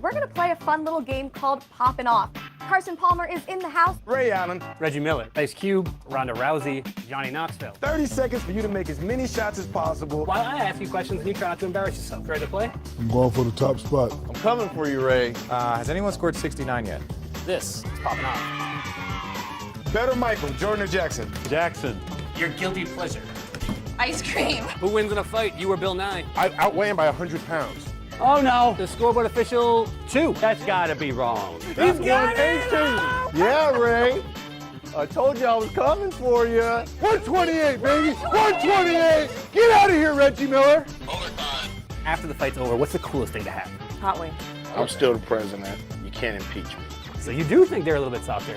We're going to play a fun little game called Poppin' Off. Carson Palmer is in the house. Ray Allen. Reggie Miller. Ice Cube. Ronda Rousey. Johnny Knoxville. 30 seconds for you to make as many shots as possible. While I ask you questions and you try not to embarrass yourself. Ready to play? I'm going for the top spot. I'm coming for you, Ray. Has anyone scored 69 yet? This is Poppin' Off. Better Michael, Jordan or Jackson? Jackson. Your guilty pleasure. Ice cream. Who wins in a fight, you or Bill Nye? I outweigh him by 100 pounds. Oh no, the scoreboard official 2. That's gotta be wrong. He's got 18. Yeah, Ray. I told you I was coming for you. 128, baby. 128. Get out of here, Reggie Miller. After the fight's over, what's the coolest thing to have? Hot wing. I'm still the president. You can't impeach me. So you do think they're a little bit softer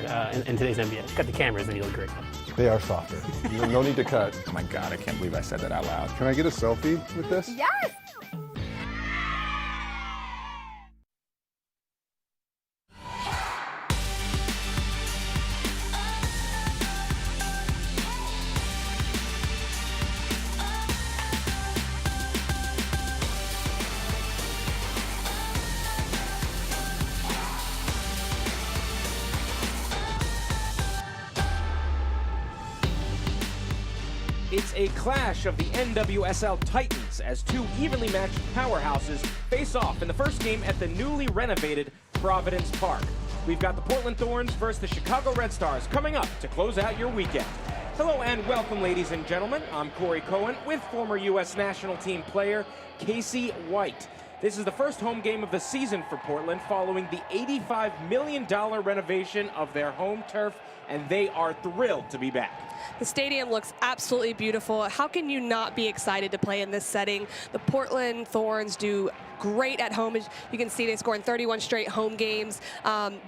in today's NBA. Cut the cameras and you look great. They are softer. No need to cut. Oh my God, I can't believe I said that out loud. Can I get a selfie with this? Yes! It's a clash of the NWSL Titans as two evenly matched powerhouses face off in the first game at the newly renovated Providence Park. We've got the Portland Thorns versus the Chicago Red Stars coming up to close out your weekend. Hello and welcome, ladies and gentlemen. I'm Corey Cohen with former U.S. national team player Casey White. This is the first home game of the season for Portland following the $85 million renovation of their home turf, and they are thrilled to be back. The stadium looks absolutely beautiful. How can you not be excited to play in this setting? The Portland Thorns do great at home. As you can see, they score in 31 straight home games.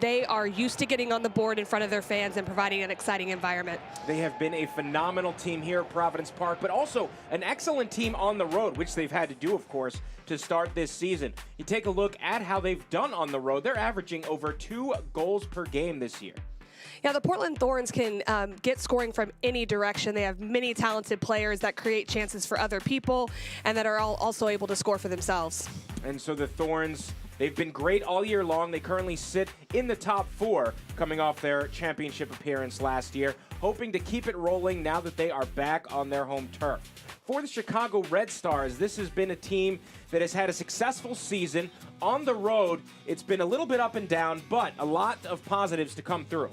They are used to getting on the board in front of their fans and providing an exciting environment. They have been a phenomenal team here at Providence Park, but also an excellent team on the road, which they've had to do, of course, to start this season. You take a look at how they've done on the road. They're averaging over 2 goals per game this year. Yeah, the Portland Thorns can get scoring from any direction. They have many talented players that create chances for other people and that are also able to score for themselves. And so the Thorns, they've been great all year long. They currently sit in the top 4 coming off their championship appearance last year, hoping to keep it rolling now that they are back on their home turf. For the Chicago Red Stars, this has been a team that has had a successful season. On the road, it's been a little bit up and down, but a lot of positives to come through.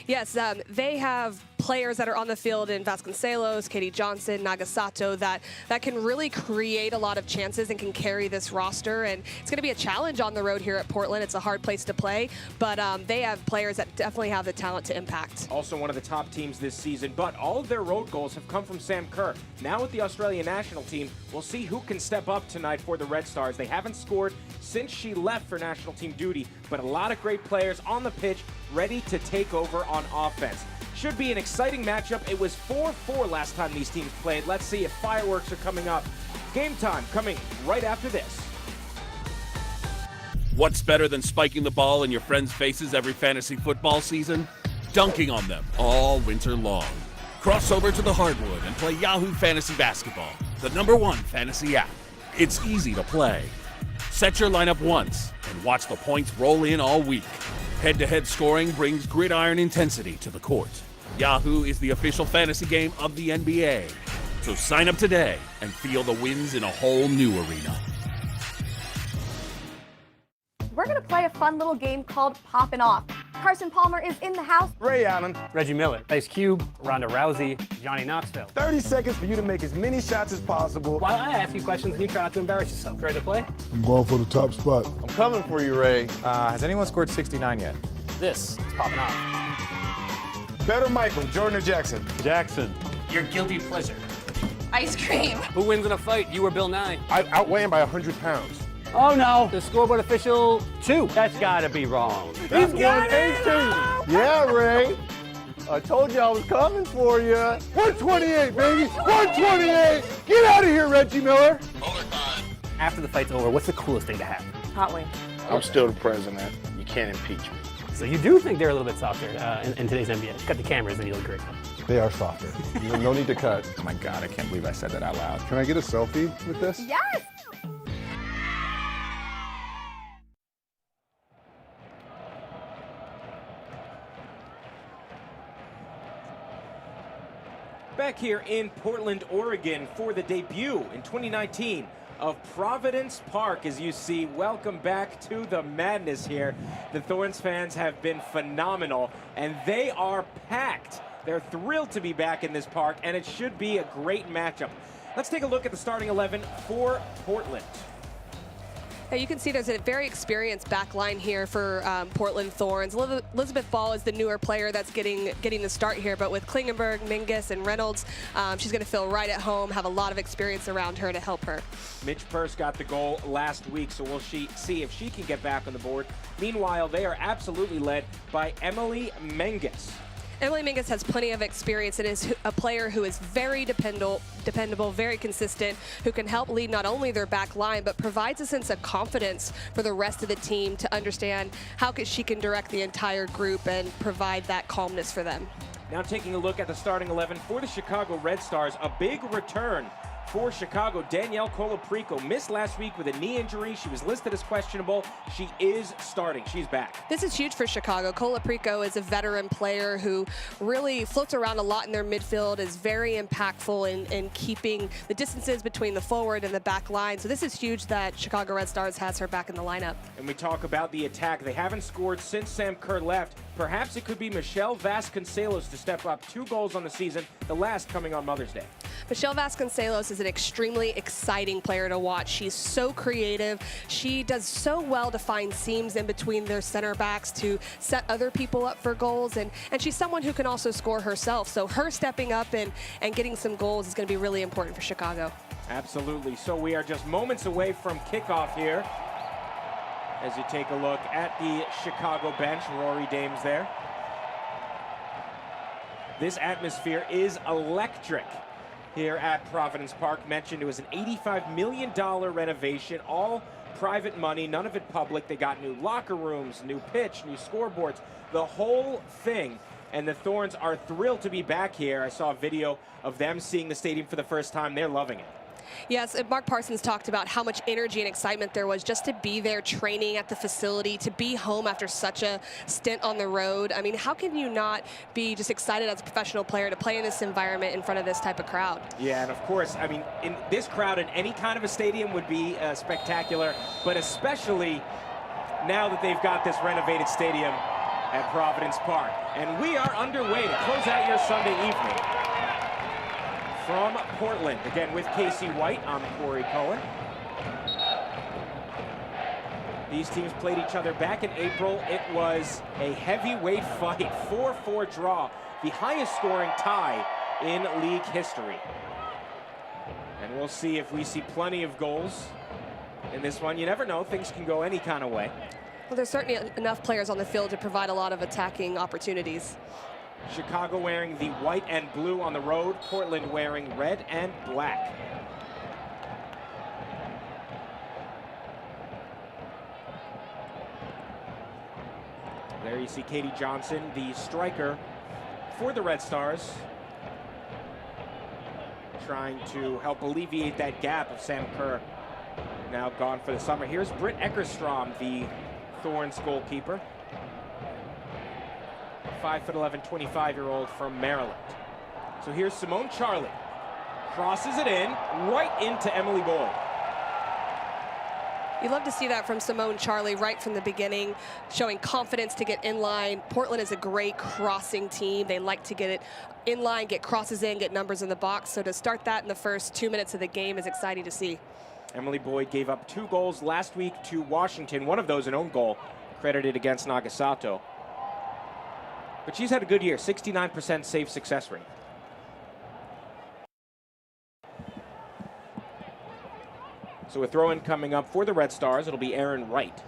Yes, they have players that are on the field in Vasconcelos, Katie Johnson, Nagasato that can really create a lot of chances and can carry this roster. And it's going to be a challenge on the road here at Portland. It's a hard place to play, but they have players that definitely have the talent to impact. Also one of the top teams this season, but all of their road goals have come from Sam Kerr. Now with the Australian national team, we'll see who can step up tonight for the Red Stars. They haven't scored since she left for national team duty, but a lot of great players on the pitch ready to take over on offense. Should be an exciting matchup. It was 4-4 last time these teams played. Let's see if fireworks are coming up. Game time coming right after this. What's better than spiking the ball in your friends' faces every fantasy football season? Dunking on them all winter long. Cross over to the hardwood and play Yahoo Fantasy Basketball, the #1 fantasy app. It's easy to play. Set your lineup once and watch the points roll in all week. Head-to-head scoring brings gridiron intensity to the court. Yahoo is the official fantasy game of the NBA. So sign up today and feel the wins in a whole new arena. We're going to play a fun little game called Poppin' Off. Carson Palmer is in the house. Ray Allen. Reggie Miller. Ice Cube. Ronda Rousey. Johnny Knoxville. 30 seconds for you to make as many shots as possible. While I ask you questions and you try not to embarrass yourself. Ready to play? I'm going for the top spot. I'm coming for you, Ray. Has anyone scored 69 yet? This is Poppin' Off. Better Michael, Jordan or Jackson? Jackson. Your guilty pleasure. Ice cream. Who wins in a fight, you or Bill Nye? I outweigh him by 100 pounds. Oh no, the scoreboard official 2. That's gotta be wrong. He's got 18. Yeah, Ray. I told you I was coming for you. 128, baby. 128. Get out of here, Reggie Miller. After the fight's over, what's the coolest thing to have? Hot wing. I'm still the president. You can't impeach me. So you do think they're a little bit softer in today's NBA. Cut the cameras and you look great. They are softer. No need to cut. Oh my God, I can't believe I said that out loud. Can I get a selfie with this? Yes! Back here in Portland, Oregon for the debut in 2019 of Providence Park. As you see, welcome back to the madness here. The Thorns fans have been phenomenal, and they are packed. They're thrilled to be back in this park, and it should be a great matchup. Let's take a look at the starting 11 for Portland. Now you can see there's a very experienced back line here for Portland Thorns. Elizabeth Ball is the newer player that's getting the start here, but with Klingenberg, Mingus, and Reynolds, she's going to feel right at home, have a lot of experience around her to help her. Mitch Purse got the goal last week, so we'll see if she can get back on the board. Meanwhile, they are absolutely led by Emily Mingus. Emily Mingus has plenty of experience and is a player who is very dependable, very consistent, who can help lead not only their back line, but provides a sense of confidence for the rest of the team to understand how she can direct the entire group and provide that calmness for them. Now taking a look at the starting 11 for the Chicago Red Stars, a big return for Chicago. Danielle Colaprico missed last week with a knee injury. She was listed as questionable. She is starting. She's back. This is huge for Chicago. Colaprico is a veteran player who really floats around a lot in their midfield, is very impactful in keeping the distances between the forward and the back line. So this is huge that Chicago Red Stars has her back in the lineup. And we talk about the attack. They haven't scored since Sam Kerr left. Perhaps it could be Michelle Vasconcelos to step up. 2 goals on the season, the last coming on Mother's Day. Michelle Vasconcelos is an extremely exciting player to watch. She's so creative. She does so well to find seams in between their center backs to set other people up for goals, and she's someone who can also score herself. So her stepping up and getting some goals is going to be really important for Chicago. Absolutely. So we are just moments away from kickoff here. As you take a look at the Chicago bench, Rory Dames there. This atmosphere is electric here at Providence Park. Mentioned it was an $85 million renovation, all private money, none of it public. They got new locker rooms, new pitch, new scoreboards, the whole thing. And the Thorns are thrilled to be back here. I saw a video of them seeing the stadium for the first time. They're loving it. Yes, Mark Parsons talked about how much energy and excitement there was just to be there training at the facility, to be home after such a stint on the road. I mean, how can you not be just excited as a professional player to play in this environment in front of this type of crowd? Yeah, and of course, I mean, in this crowd in any kind of a stadium would be spectacular, but especially now that they've got this renovated stadium at Providence Park. And we are underway to close out your Sunday evening. From Portland, again with Casey White, I'm Corey Cohen. These teams played each other back in April. It was a heavyweight fight, 4-4 draw, the highest scoring tie in league history. And we'll see if we see plenty of goals in this one. You never know, things can go any kind of way. Well, there's certainly enough players on the field to provide a lot of attacking opportunities. Chicago wearing the white and blue on the road, Portland wearing red and black. There you see Katie Johnson, the striker for the Red Stars, trying to help alleviate that gap of Sam Kerr, now gone for the summer. Here's Britt Eckerstrom, the Thorns goalkeeper. 5'11", 25-year-old from Maryland. So here's Simone Charlie. Crosses it in, right into Emily Boyd. You love to see that from Simone Charlie right from the beginning, showing confidence to get in line. Portland is a great crossing team. They like to get it in line, get crosses in, get numbers in the box. So to start that in the first 2 minutes of the game is exciting to see. Emily Boyd gave up 2 goals last week to Washington, one of those an own goal, credited against Nagasato. But she's had a good year, 69% save success rate. So a throw-in coming up for the Red Stars. It'll be Aaron Wright.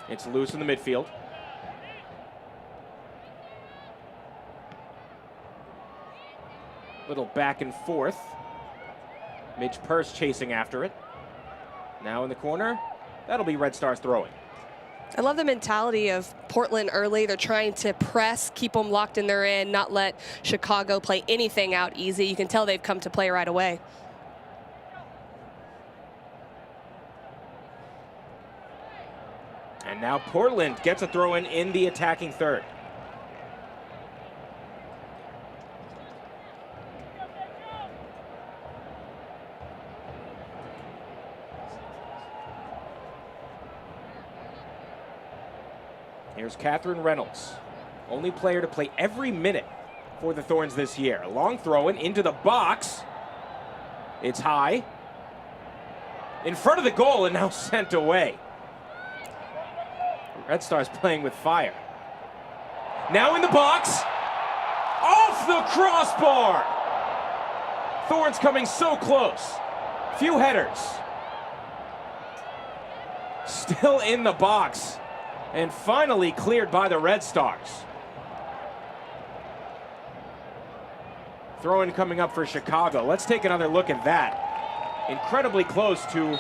It's loose in the midfield. Little back and forth. Midge Purse chasing after it. Now in the corner, that'll be Red Stars throwing. I love the mentality of Portland early. They're trying to press, keep them locked in their end, not let Chicago play anything out easy. You can tell they've come to play right away. And now Portland gets a throw in the attacking third. Here's Catherine Reynolds, only player to play every minute for the Thorns this year. A long throw into the box. It's high. In front of the goal and now sent away. Red Stars playing with fire. Now in the box. Off the crossbar. Thorns coming so close. Few headers. Still in the box. And finally cleared by the Red Stars. Throw-in coming up for Chicago. Let's take another look at that. Incredibly close to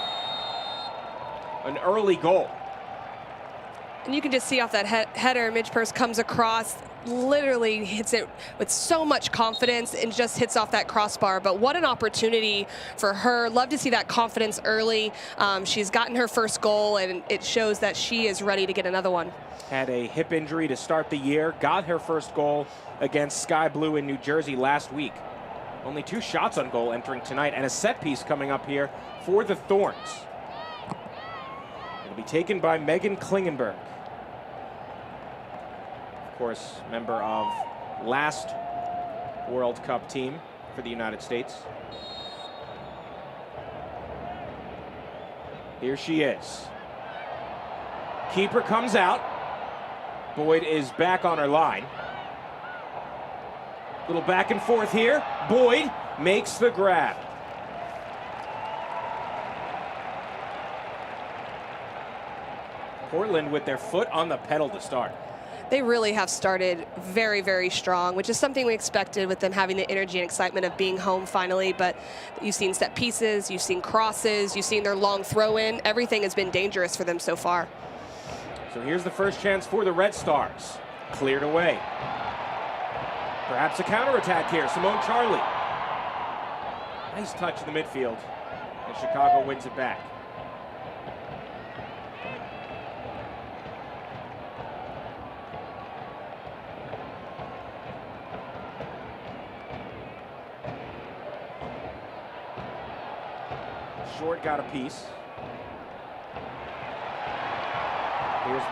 an early goal. And you can just see off that header, Midge Purse comes across, literally hits it with so much confidence and just hits off that crossbar. But what an opportunity for her. Love to see that confidence early. She's gotten her first goal, and it shows that she is ready to get another one. Had a hip injury to start the year, got her first goal against Sky Blue in New Jersey last week. Only 2 shots on goal entering tonight, and a set piece coming up here for the Thorns. It'll be taken by Megan Klingenberg. Of course, member of last World Cup team for the United States. Here she is. Keeper comes out. Boyd is back on her line. Little back and forth here. Boyd makes the grab. Portland with their foot on the pedal to start. They really have started very, very strong, which is something we expected with them having the energy and excitement of being home finally. But you've seen set pieces, you've seen crosses, you've seen their long throw-in. Everything has been dangerous for them so far. So here's the first chance for the Red Stars. Cleared away. Perhaps a counterattack here. Simone Charlie. Nice touch in the midfield. And Chicago wins it back. Short got a piece. Here's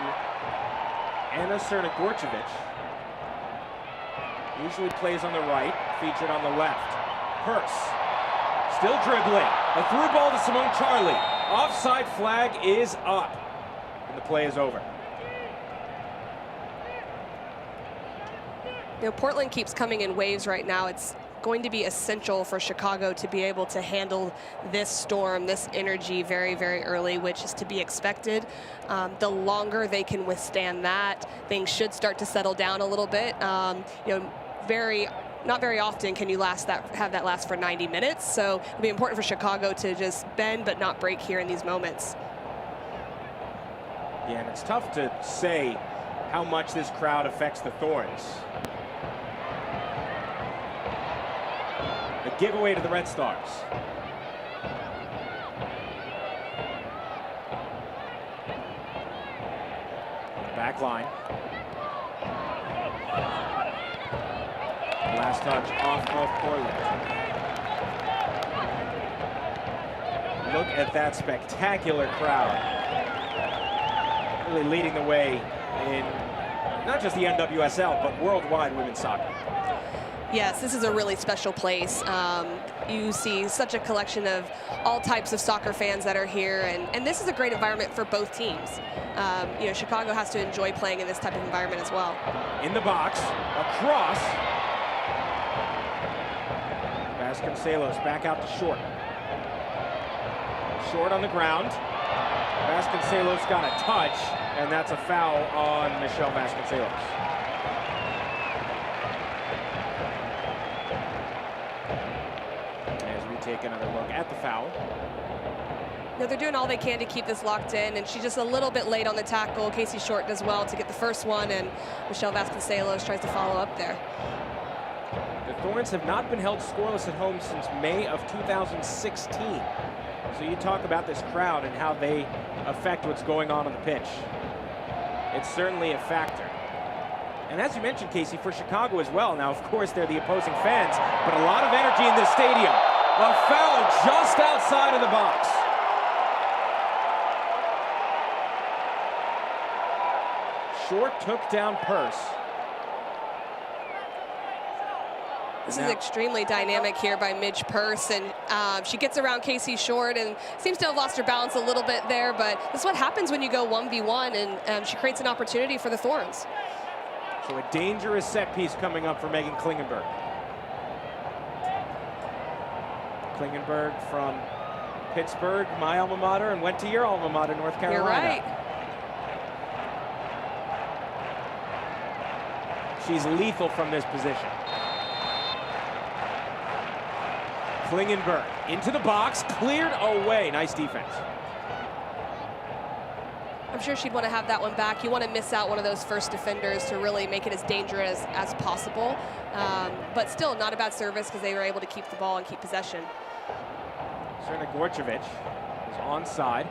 Anna Srnagorcevic. Usually plays on the right, featured on the left. Purse, still dribbling. A through ball to Simone Charlie. Offside flag is up, and the play is over. You know, Portland keeps coming in waves right now. It's going to be essential for Chicago to be able to handle this storm, this energy very, very early, which is to be expected. The longer they can withstand that, things should start to settle down a little bit. You know, not very often can you have that last for 90 minutes. So it'll be important for Chicago to just bend but not break here in these moments. Yeah, and it's tough to say how much this crowd affects the Thorns. A giveaway to the Red Stars. Back line. Last touch off of Portland. Look at that spectacular crowd. Really leading the way in not just the NWSL, but worldwide women's soccer. Yes, this is a really special place. You see such a collection of all types of soccer fans that are here, and this is a great environment for both teams. You know, Chicago has to enjoy playing in this type of environment as well. In the box, across. Vasconcelos back out to Short. Short on the ground. Vasconcelos got a touch, and that's a foul on Michelle Vasconcelos. Take another look at the foul. No, they're doing all they can to keep this locked in, and she's just a little bit late on the tackle. Casey Short does well to get the first one, and Michelle Vasconcelos tries to follow up there. The Thorns have not been held scoreless at home since May of 2016. So you talk about this crowd and how they affect what's going on the pitch. It's certainly a factor. And as you mentioned, Casey, for Chicago as well. Now, of course, they're the opposing fans, but a lot of energy in this stadium. A foul just outside of the box. Short took down Purse. This is extremely dynamic here by Midge Purse, and she gets around Casey Short and seems to have lost her balance a little bit there, but this is what happens when you go 1v1, and she creates an opportunity for the Thorns. So a dangerous set piece coming up for Megan Klingenberg. Klingenberg from Pittsburgh, my alma mater, and went to your alma mater, North Carolina. You're right. She's lethal from this position. Klingenberg into the box, cleared away. Nice defense. I'm sure she'd want to have that one back. You want to miss out one of those first defenders to really make it as dangerous as possible. But still, not a bad service because they were able to keep the ball and keep possession. Serena Gorchevich is onside.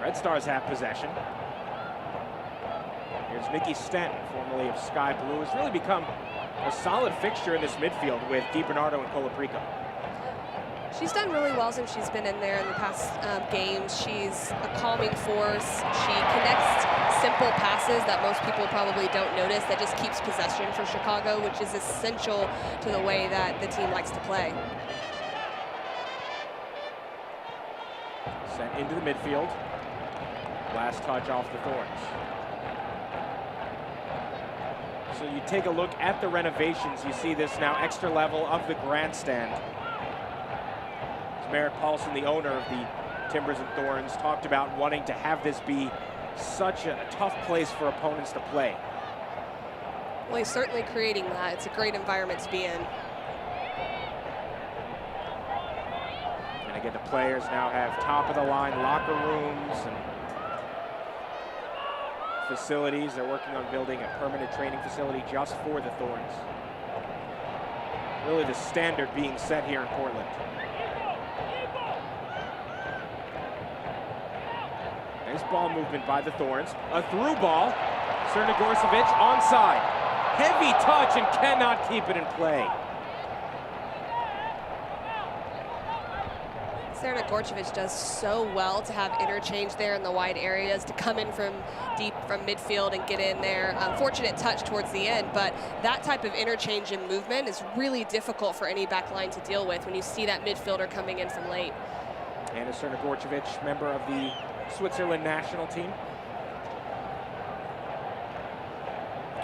Red Stars have possession. Here's Nikki Stenton, formerly of Sky Blue, has really become a solid fixture in this midfield with DiBernardo and Colaprico. She's done really well since she's been in there in the past games. She's a calming force. She connects simple passes that most people probably don't notice, that just keeps possession for Chicago, which is essential to the way that the team likes to play. Sent into the midfield. Last touch off the Thorns. So you take a look at the renovations, you see this now extra level of the grandstand. Merritt Paulson, the owner of the Timbers and Thorns, talked about wanting to have this be such a tough place for opponents to play. Well, he's certainly creating that. It's a great environment to be in. And again, the players now have top-of-the-line locker rooms and facilities. They're working on building a permanent training facility just for the Thorns. Really the standard being set here in Portland. Nice ball movement by the Thorns. A through ball. Serena Gorchevich onside. Heavy touch and cannot keep it in play. Serena Gorchevich does so well to have interchange there in the wide areas, to come in from deep from midfield and get in there. Unfortunate touch towards the end, but that type of interchange and movement is really difficult for any back line to deal with when you see that midfielder coming in from late. And Serena Gorchevich, member of the Switzerland national team.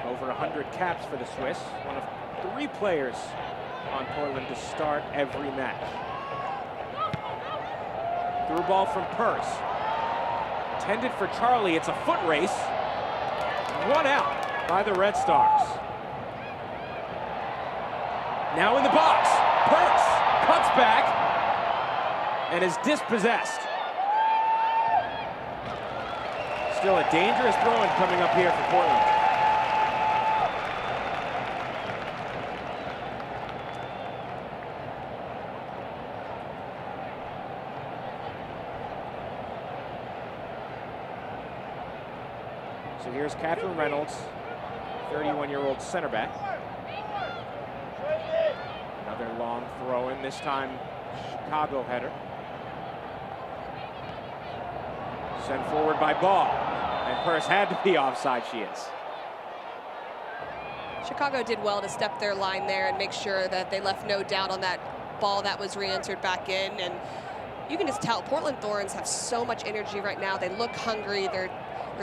Over 100 caps for the Swiss. One of 3 players on Portland to start every match. Through ball from Purse. Intended for Charlie. It's a foot race. One out by the Red Stars. Now in the box. Purse cuts back and is dispossessed. Still a dangerous throw-in coming up here for Portland. So here's Catherine Reynolds, 31-year-old center back. Another long throw-in, this time Chicago header. Sent forward by Ball, and Purse had to be offside. She is. Chicago did well to step their line there and make sure that they left no doubt on that ball that was re-entered back in. And you can just tell Portland Thorns have so much energy right now. They look hungry. They're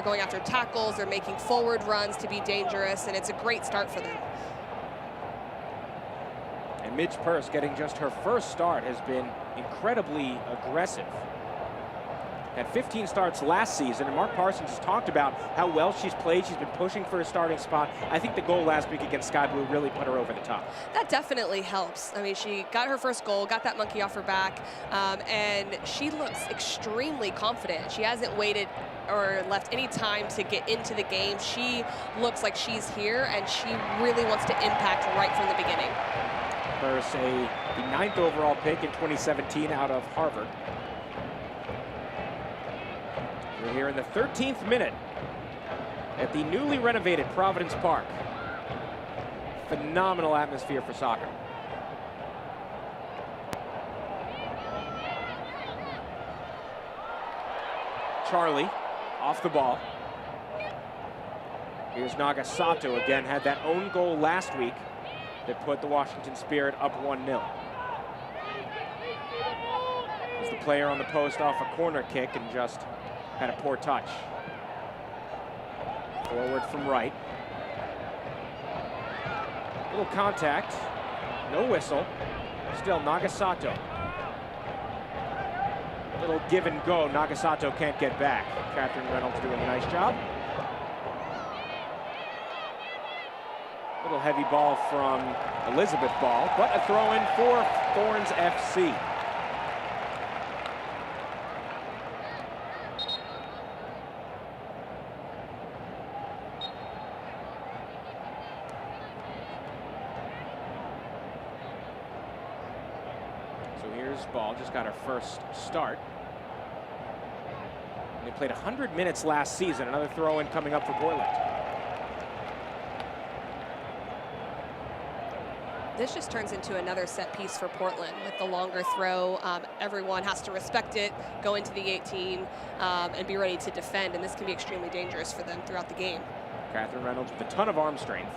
going after tackles. They're making forward runs to be dangerous, and it's a great start for them. And Midge Purse, getting just her first start, has been incredibly aggressive. Had 15 starts last season, and Mark Parsons has talked about how well she's played. She's been pushing for a starting spot. I think the goal last week against Sky Blue really put her over the top. That definitely helps. I mean, she got her first goal, got that monkey off her back, and she looks extremely confident. She hasn't waited or left any time to get into the game. She looks like she's here, and she really wants to impact right from the beginning. Purse, the 9th overall pick in 2017 out of Harvard. We're here in the 13th minute at the newly renovated Providence Park. Phenomenal atmosphere for soccer. Charlie off the ball. Here's Nagasato again, had that own goal last week that put the Washington Spirit up 1-0. Was the player on the post off a corner kick and just had a poor touch. Forward from right. Little contact, no whistle. Still Nagasato. Little give and go, Nagasato can't get back. Catherine Reynolds doing a nice job. Little heavy ball from Elizabeth Ball, but a throw in for Thorns FC. So here's Ball, just got her first start. They played 100 minutes last season. Another throw in coming up for Portland. This just turns into another set piece for Portland with the longer throw. Everyone has to respect it, go into the 18, and be ready to defend, and this can be extremely dangerous for them throughout the game. Catherine Reynolds with a ton of arm strength.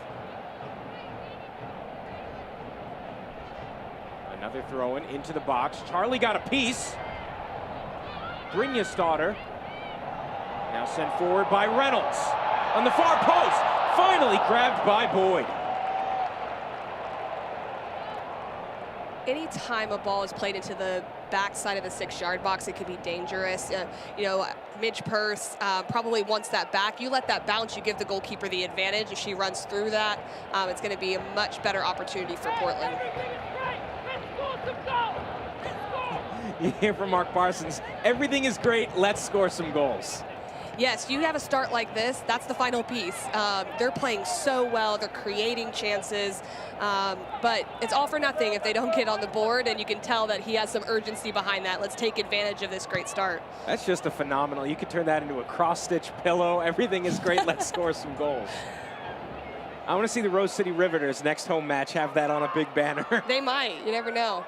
Another throw in into the box. Charlie got a piece. Brynja Stoddard. Now sent forward by Reynolds. On the far post. Finally grabbed by Boyd. Anytime a ball is played into the backside of the 6-yard box, it could be dangerous. You know, Midge Purse probably wants that back. You let that bounce, you give the goalkeeper the advantage. If she runs through that, it's going to be a much better opportunity for Portland. You hear from Mark Parsons, everything is great, let's score some goals. Yes, you have a start like this, that's the final piece. They're playing so well, they're creating chances, but it's all for nothing if they don't get on the board, and you can tell that he has some urgency behind that. Let's take advantage of this great start. That's just a phenomenal, you could turn that into a cross-stitch pillow. Everything is great, let's score some goals. I want to see the Rose City Riveters next home match have that on a big banner. They might, you never know.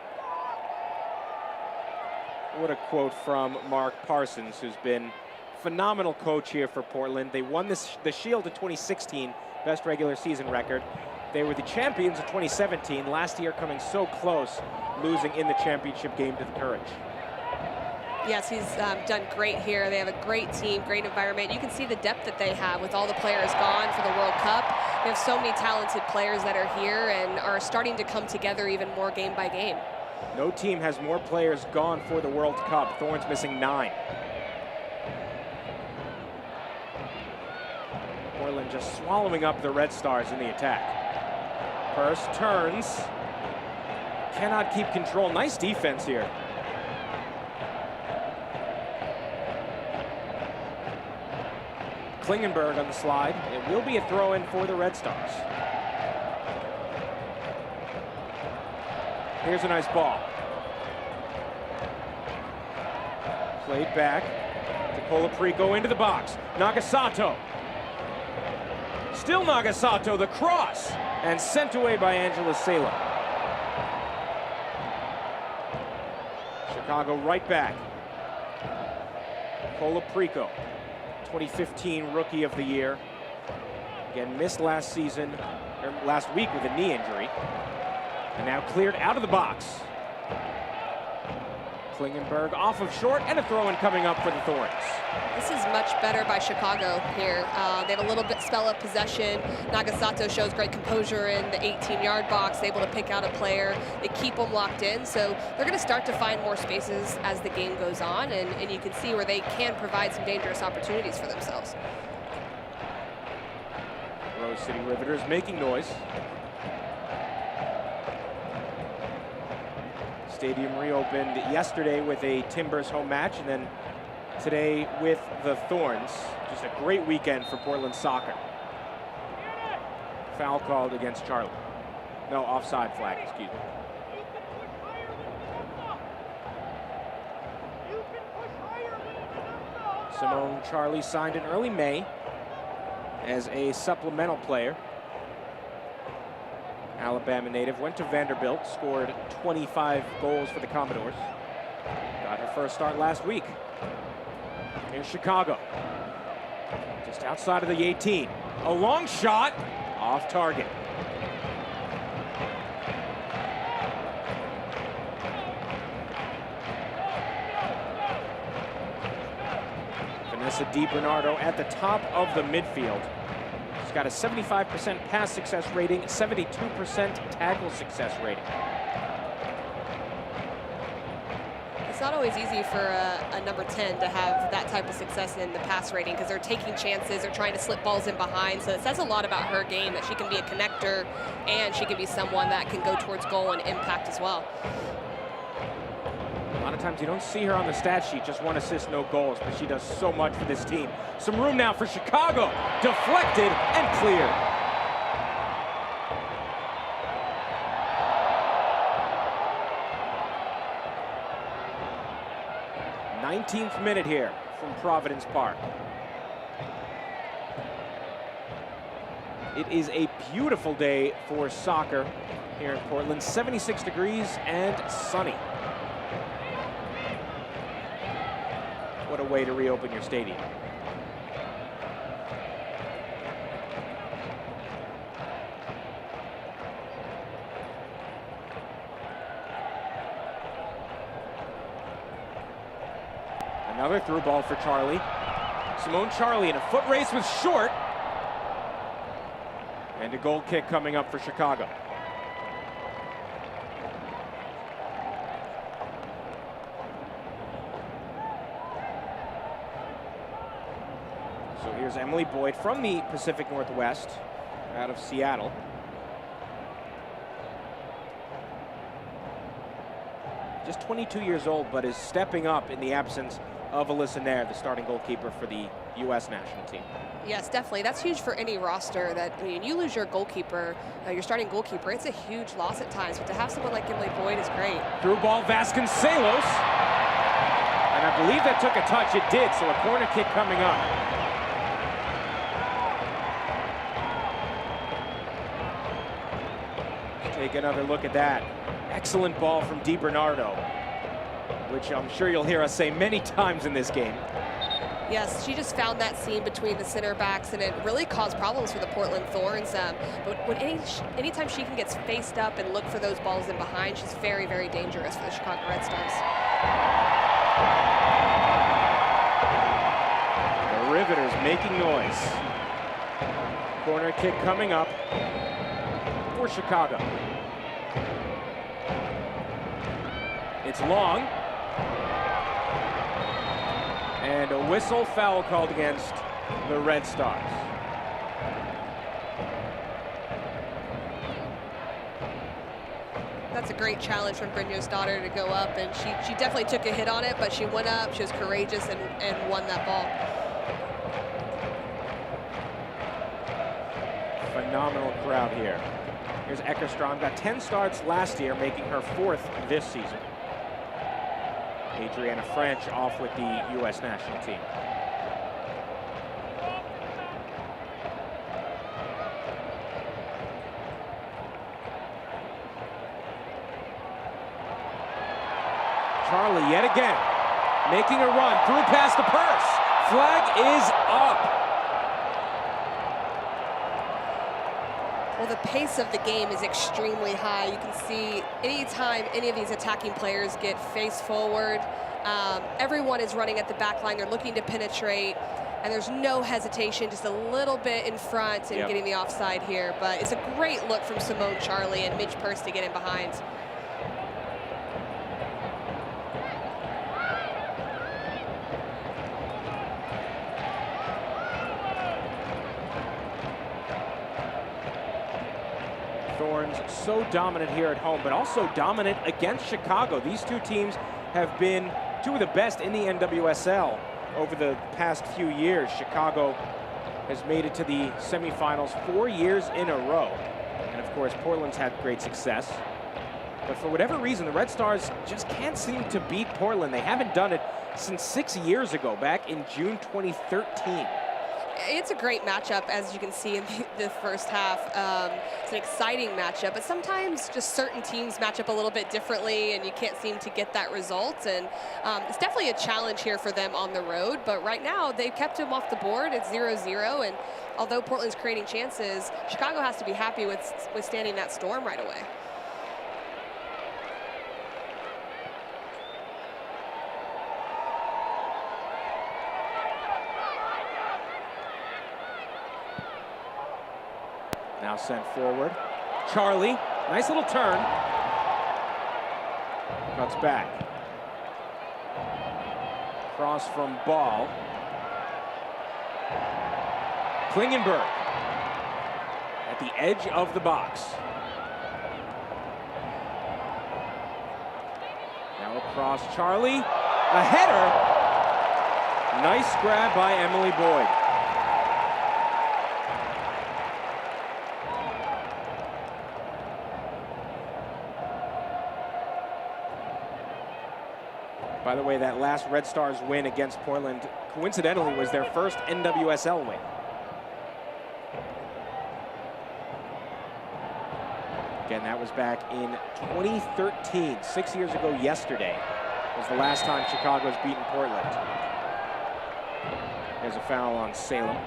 What a quote from Mark Parsons, who's been phenomenal coach here for Portland. They won the Shield in 2016, best regular season record. They were the champions in 2017, last year coming so close, losing in the championship game to the Courage. Yes, he's done great here. They have a great team, great environment. You can see the depth that they have with all the players gone for the World Cup. They have so many talented players that are here and are starting to come together even more game by game. No team has more players gone for the World Cup. Thorns missing 9. Portland just swallowing up the Red Stars in the attack. Purse turns. Cannot keep control. Nice defense here. Klingenberg on the slide. It will be a throw-in for the Red Stars. Here's a nice ball. Played back to Colaprico into the box. Nagasato. Still Nagasato, the cross, and sent away by Angela Salo. Chicago right back. Colaprico, 2015 Rookie of the Year. Again, missed last season, or last week with a knee injury. And now cleared out of the box. Klingenberg off of short, and a throw-in coming up for the Thorns. This is much better by Chicago here. They have a little bit spell of possession. Nagasato shows great composure in the 18-yard box, able to pick out a player. They keep them locked in, so they're going to start to find more spaces as the game goes on, and you can see where they can provide some dangerous opportunities for themselves. Rose City Riveters making noise. Stadium reopened yesterday with a Timbers home match, and then today with the Thorns. Just a great weekend for Portland soccer. Foul called against Charlie. No, offside flag, excuse me. Simone Charlie signed in early May as a supplemental player. Alabama native, went to Vanderbilt, scored 25 goals for the Commodores. Got her first start last week. Here's Chicago. Just outside of the 18. A long shot, off target. Vanessa DiBernardo at the top of the midfield. She's got a 75% pass success rating, 72% tackle success rating. It's not always easy for a number 10 to have that type of success in the pass rating because they're taking chances, they're trying to slip balls in behind. So it says a lot about her game that she can be a connector and she can be someone that can go towards goal and impact as well. A lot of times you don't see her on the stat sheet, just 1 assist, no goals, but she does so much for this team. Some room now for Chicago. Deflected and cleared. th minute here from Providence Park. It is a beautiful day for soccer here in Portland. 76 degrees and sunny. What a way to reopen your stadium. Another through ball for Charlie. Simone Charlie in a foot race was short. And a goal kick coming up for Chicago. So here's Emily Boyd from the Pacific Northwest, out of Seattle. Just 22 years old, but is stepping up in the absence of Alyssa Nair, the starting goalkeeper for the U.S. national team. Yes, definitely. That's huge for any roster. That, I mean, you lose your goalkeeper, your starting goalkeeper, it's a huge loss at times. But to have someone like Emily Boyd is great. Through ball, Vasconcelos. And I believe that took a touch. It did, so a corner kick coming up. Let's take another look at that. Excellent ball from DiBernardo, which I'm sure you'll hear us say many times in this game. Yes, she just found that seam between the center backs, and it really caused problems for the Portland Thorns. But when anytime she can get faced up and look for those balls in behind, she's very, very dangerous for the Chicago Red Stars. The Riveters making noise. Corner kick coming up for Chicago. It's long. And a whistle foul called against the Red Stars. That's a great challenge from Brynjar's daughter to go up, and she definitely took a hit on it, but she went up, she was courageous, and won that ball. Phenomenal crowd here. Here's Eckerstrom, got 10 starts last year, making her 4th this season. Adriana French off with the U.S. national team. Charlie yet again, making a run, through past the purse. Flag is up. Well, the pace of the game is extremely high. You can see anytime any of these attacking players get face forward, everyone is running at the back line. They're looking to penetrate, and there's no hesitation, just a little bit in front and getting the offside here. But it's a great look from Simone Charlie and Midge Purse to get in behind. Thorns so dominant here at home, but also dominant against Chicago. These two teams have been two of the best in the NWSL over the past few years. Chicago has made it to the semifinals 4 years in a row. And of course, Portland's had great success. But for whatever reason, the Red Stars just can't seem to beat Portland. They haven't done it since 6 years ago, back in June 2013. It's a great matchup, as you can see in the first half. It's an exciting matchup, but sometimes just certain teams match up a little bit differently, and you can't seem to get that result. And it's definitely a challenge here for them on the road, but right now they've kept them off the board. It's 0-0, and although Portland's creating chances, Chicago has to be happy with withstanding that storm right away. Now sent forward. Charlie, nice little turn. Cuts back. Cross from Ball. Klingenberg at the edge of the box. Now across Charlie. A header. Nice grab by Emily Boyd. By the way, that last Red Stars win against Portland, coincidentally, was their first NWSL win. Again, that was back in 2013, 6 years ago yesterday, was the last time Chicago's beaten Portland. There's a foul on Salem.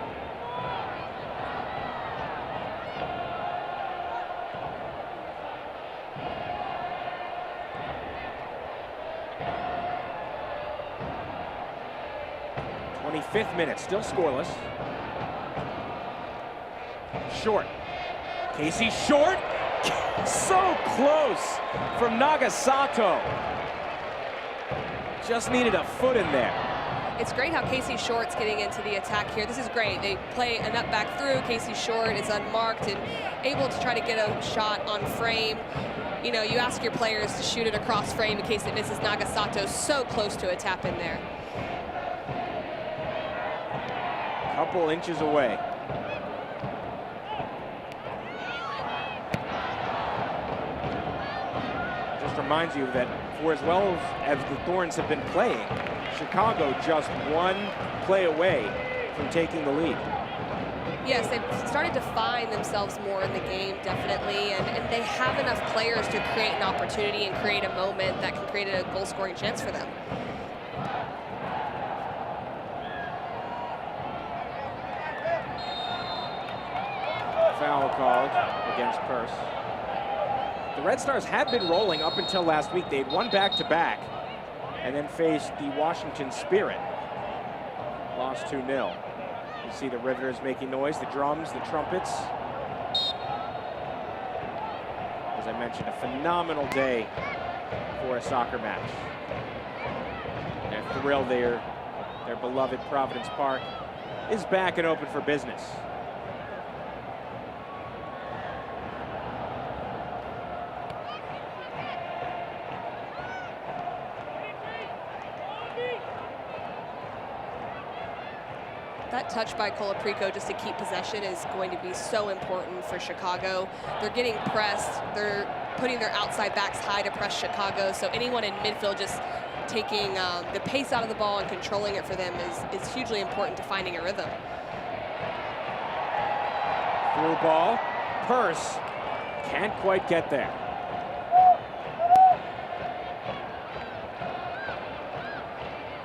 Fifth minute, still scoreless. Short. Casey Short. So close from Nagasato. Just needed a foot in there. It's great how Casey Short's getting into the attack here. This is great. They play a nut back through. Casey Short is unmarked and able to try to get a shot on frame. You know, you ask your players to shoot it across frame in case it misses. Nagasato so close to a tap in there. Couple inches away. Just reminds you that for as well as the Thorns have been playing, Chicago just one play away from taking the lead. Yes, they've started to find themselves more in the game, definitely, and they have enough players to create an opportunity and create a moment that can create a goal-scoring chance for them. Foul called against Purse. The Red Stars had been rolling up until last week. They'd won back-to-back and then faced the Washington Spirit. Lost 2-0. You see the Riveters making noise, the drums, the trumpets. As I mentioned, a phenomenal day for a soccer match. They're thrilled their beloved Providence Park is back and open for business. That touch by Colaprico just to keep possession is going to be so important for Chicago. They're getting pressed. They're putting their outside backs high to press Chicago. So anyone in midfield just taking the pace out of the ball and controlling it for them is hugely important to finding a rhythm. Through ball. Purse can't quite get there.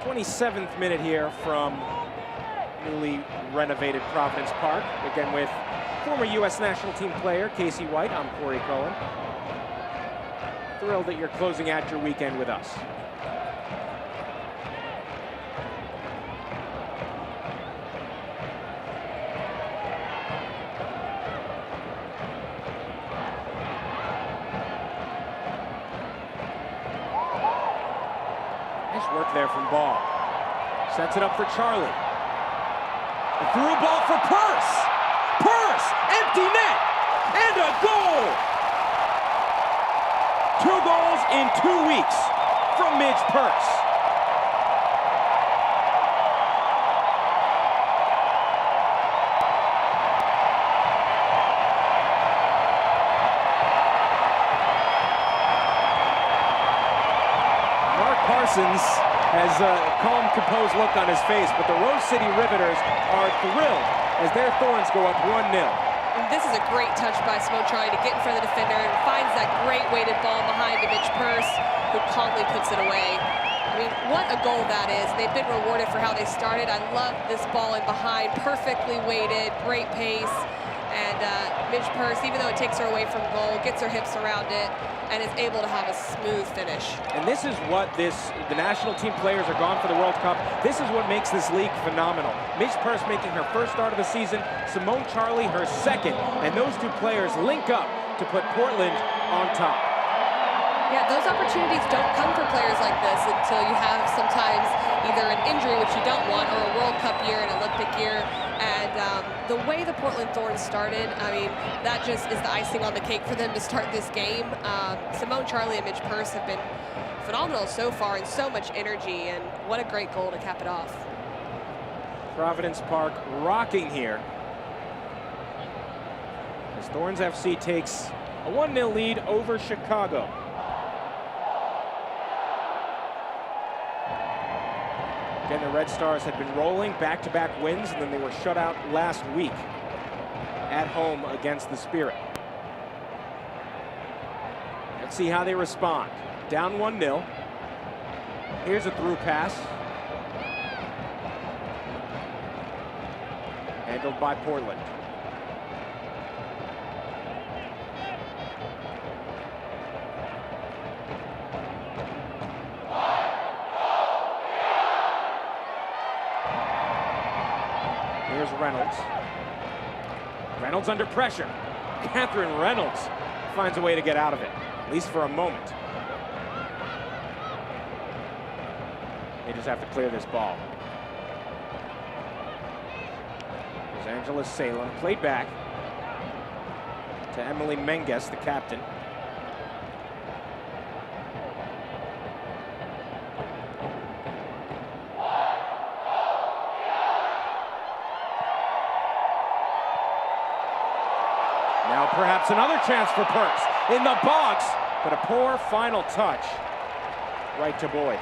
'27th minute here from newly renovated Providence Park. Again with former U.S. national team player Casey White. I'm Corey Cohen. Thrilled that you're closing out your weekend with us. Nice work there from Ball. Sets it up for Charlie. Through a ball for Purse. Purse, empty net, and a goal. 2 goals in 2 weeks from Midge Purse. Mark Parsons has a calm, composed look on his face, but the Rose City Riveters are thrilled as their Thorns go up 1-0. And this is a great touch by Simone Charlie to get in front of the defender and finds that great weighted ball behind to Mitch Purse, who calmly puts it away. I mean, what a goal that is. They've been rewarded for how they started. I love this ball in behind, perfectly weighted, great pace. And Mitch Purse, even though it takes her away from goal, gets her hips around it and is able to have a smooth finish. And this is what the national team players are gone for the World Cup. This is what makes this league phenomenal. Mitch Purse making her first start of the season, Simone Charlie her second, and those two players link up to put Portland on top. Yeah, those opportunities don't come for players like this until you have sometimes either an injury, which you don't want, or a World Cup year, an Olympic year. And the way the Portland Thorns started, I mean, that just is the icing on the cake for them to start this game. Simone Charlie and Mitch Purse have been phenomenal so far, and so much energy, and what a great goal to cap it off. Providence Park rocking here as Thorns FC takes a 1-0 lead over Chicago. Again, the Red Stars had been rolling back-to-back wins, and then they were shut out last week at home against the Spirit. Let's see how they respond. Down 1-0. Here's a through pass. Handled by Portland. Here's Reynolds. Reynolds under pressure. Catherine Reynolds finds a way to get out of it, at least for a moment. They just have to clear this ball. There's Angela Salem, played back to Emily Menges, the captain. Now perhaps another chance for Purse in the box, but a poor final touch right to Boyd.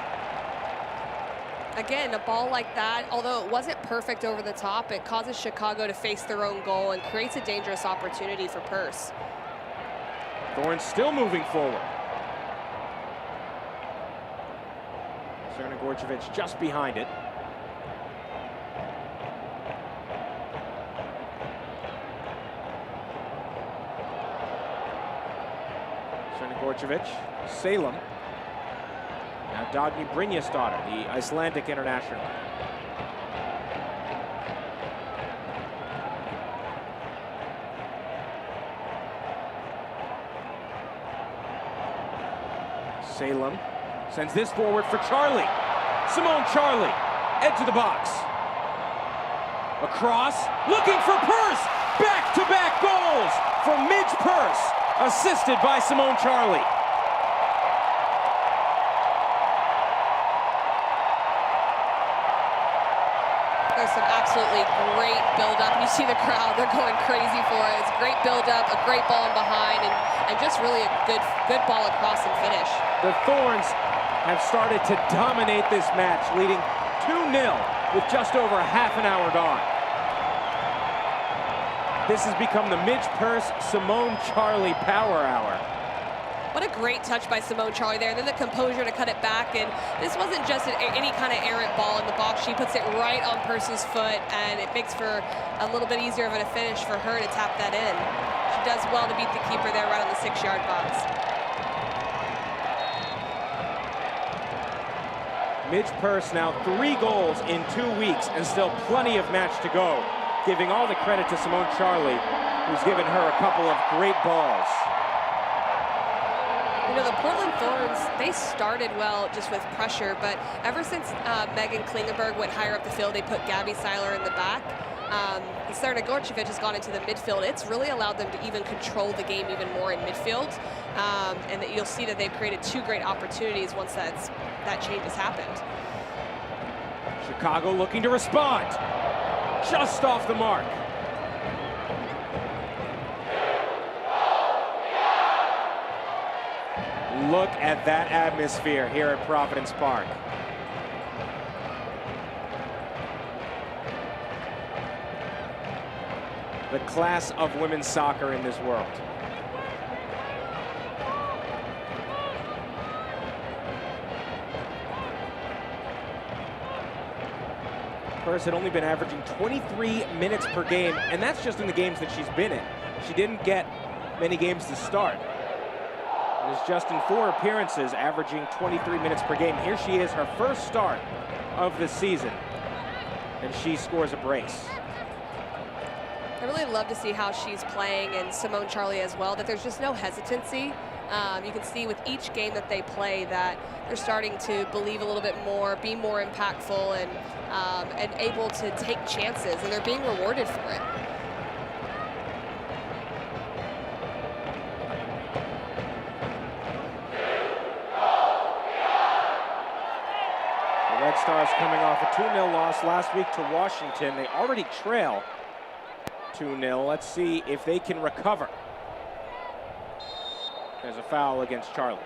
Again, a ball like that, although it wasn't perfect over the top, it causes Chicago to face their own goal and creates a dangerous opportunity for Purse. Thorns still moving forward. Serna Gorchevich just behind it. Serna Gorchevich, Salem. Now Dagny Brynjasdottir, the Icelandic international. Salem sends this forward for Charlie. Simone Charlie, edge of the box. Across, looking for Purse. Back-to-back goals from Midge Purse, assisted by Simone Charlie. There's some absolutely great build-up. You see the crowd, they're going crazy for it. It's a great build-up, a great ball in behind, and just really a good ball across and finish. The Thorns have started to dominate this match, leading 2-0 with just over half an hour gone. This has become the Midge Purse, Simone Charlie power hour. What a great touch by Simone Charlie there, and then the composure to cut it back. And this wasn't just any kind of errant ball in the box. She puts it right on Purse's foot, and it makes for a little bit easier of a finish for her to tap that in. She does well to beat the keeper there right on the 6-yard box. Midge Purse now 3 goals in 2 weeks and still plenty of match to go, giving all the credit to Simone Charlie, who's given her a couple of great balls. You know, the Portland Thorns, they started well just with pressure, but ever since Megan Klingenberg went higher up the field, they put Gabby Seiler in the back. Serna Gorchevich has gone into the midfield. It's really allowed them to even control the game even more in midfield. And that you'll see that they've created 2 great opportunities once that change has happened. Chicago looking to respond. Just off the mark. Look at that atmosphere here at Providence Park. the class of women's soccer in this world. Purse had only been averaging 23 minutes per game, and that's just in the games that she's been in. She didn't get many games to start. It was just in 4 appearances, averaging 23 minutes per game. Here she is, her first start of the season, and she scores a brace. I really love to see how she's playing, and Simone Charlie as well, that there's just no hesitancy. You can see with each game that they play that they're starting to believe a little bit more, be more impactful, and able to take chances, and they're being rewarded for it. The Red Stars coming off a 2-0 loss last week to Washington. They already trail 2-0. Let's see if they can recover. There's a foul against Charlie.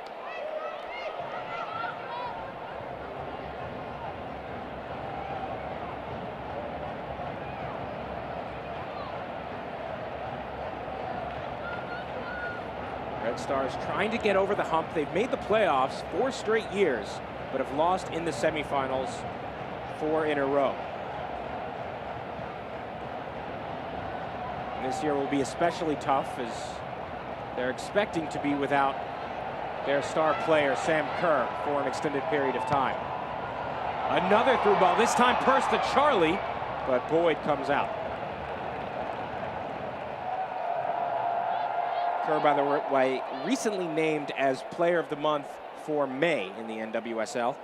Red Stars trying to get over the hump. They've made the playoffs 4 straight years, but have lost in the semifinals 4 in a row. And this year will be especially tough as they're expecting to be without their star player, Sam Kerr, for an extended period of time. Another through ball, this time Purse to Charlie, but Boyd comes out. Kerr, by the way, recently named as Player of the Month for May in the NWSL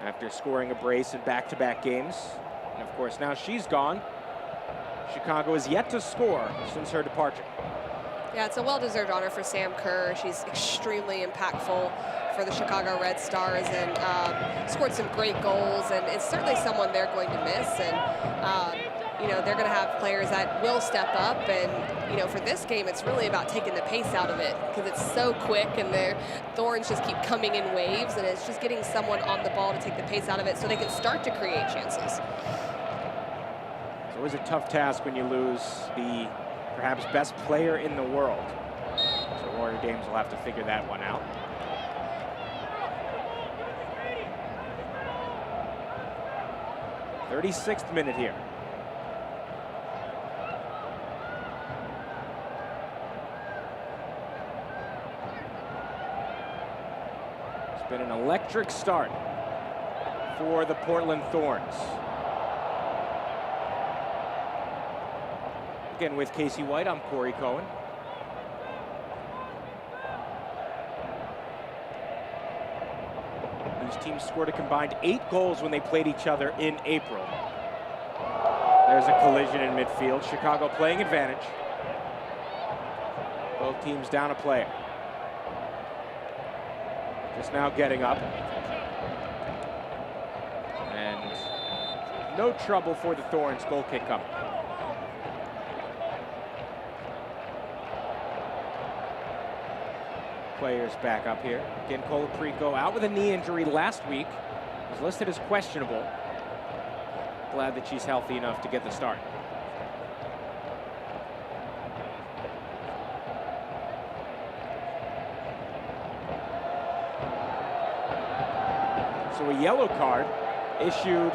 after scoring a brace in back-to-back games. And of course, now she's gone. Chicago has yet to score since her departure. Yeah, it's a well-deserved honor for Sam Kerr. She's extremely impactful for the Chicago Red Stars and scored some great goals, and it's certainly someone they're going to miss. And you know, they're going to have players that will step up, and you know, for this game, it's really about taking the pace out of it because it's so quick, and their Thorns just keep coming in waves, and it's just getting someone on the ball to take the pace out of it so they can start to create chances. It's always a tough task when you lose the perhaps best player in the world. So Warrior Dames will have to figure that one out. "36th minute here. It's been an electric start for the Portland Thorns. Again, with Casey White, I'm Corey Cohen. These teams scored a combined 8 goals when they played each other in April. There's a collision in midfield. Chicago playing advantage. Both teams down a player. Just now getting up. And no trouble for the Thorns. Goal kick coming. Players back up here. Again, Colaprico out with a knee injury last week. Was listed as questionable. Glad that she's healthy enough to get the start. So a yellow card issued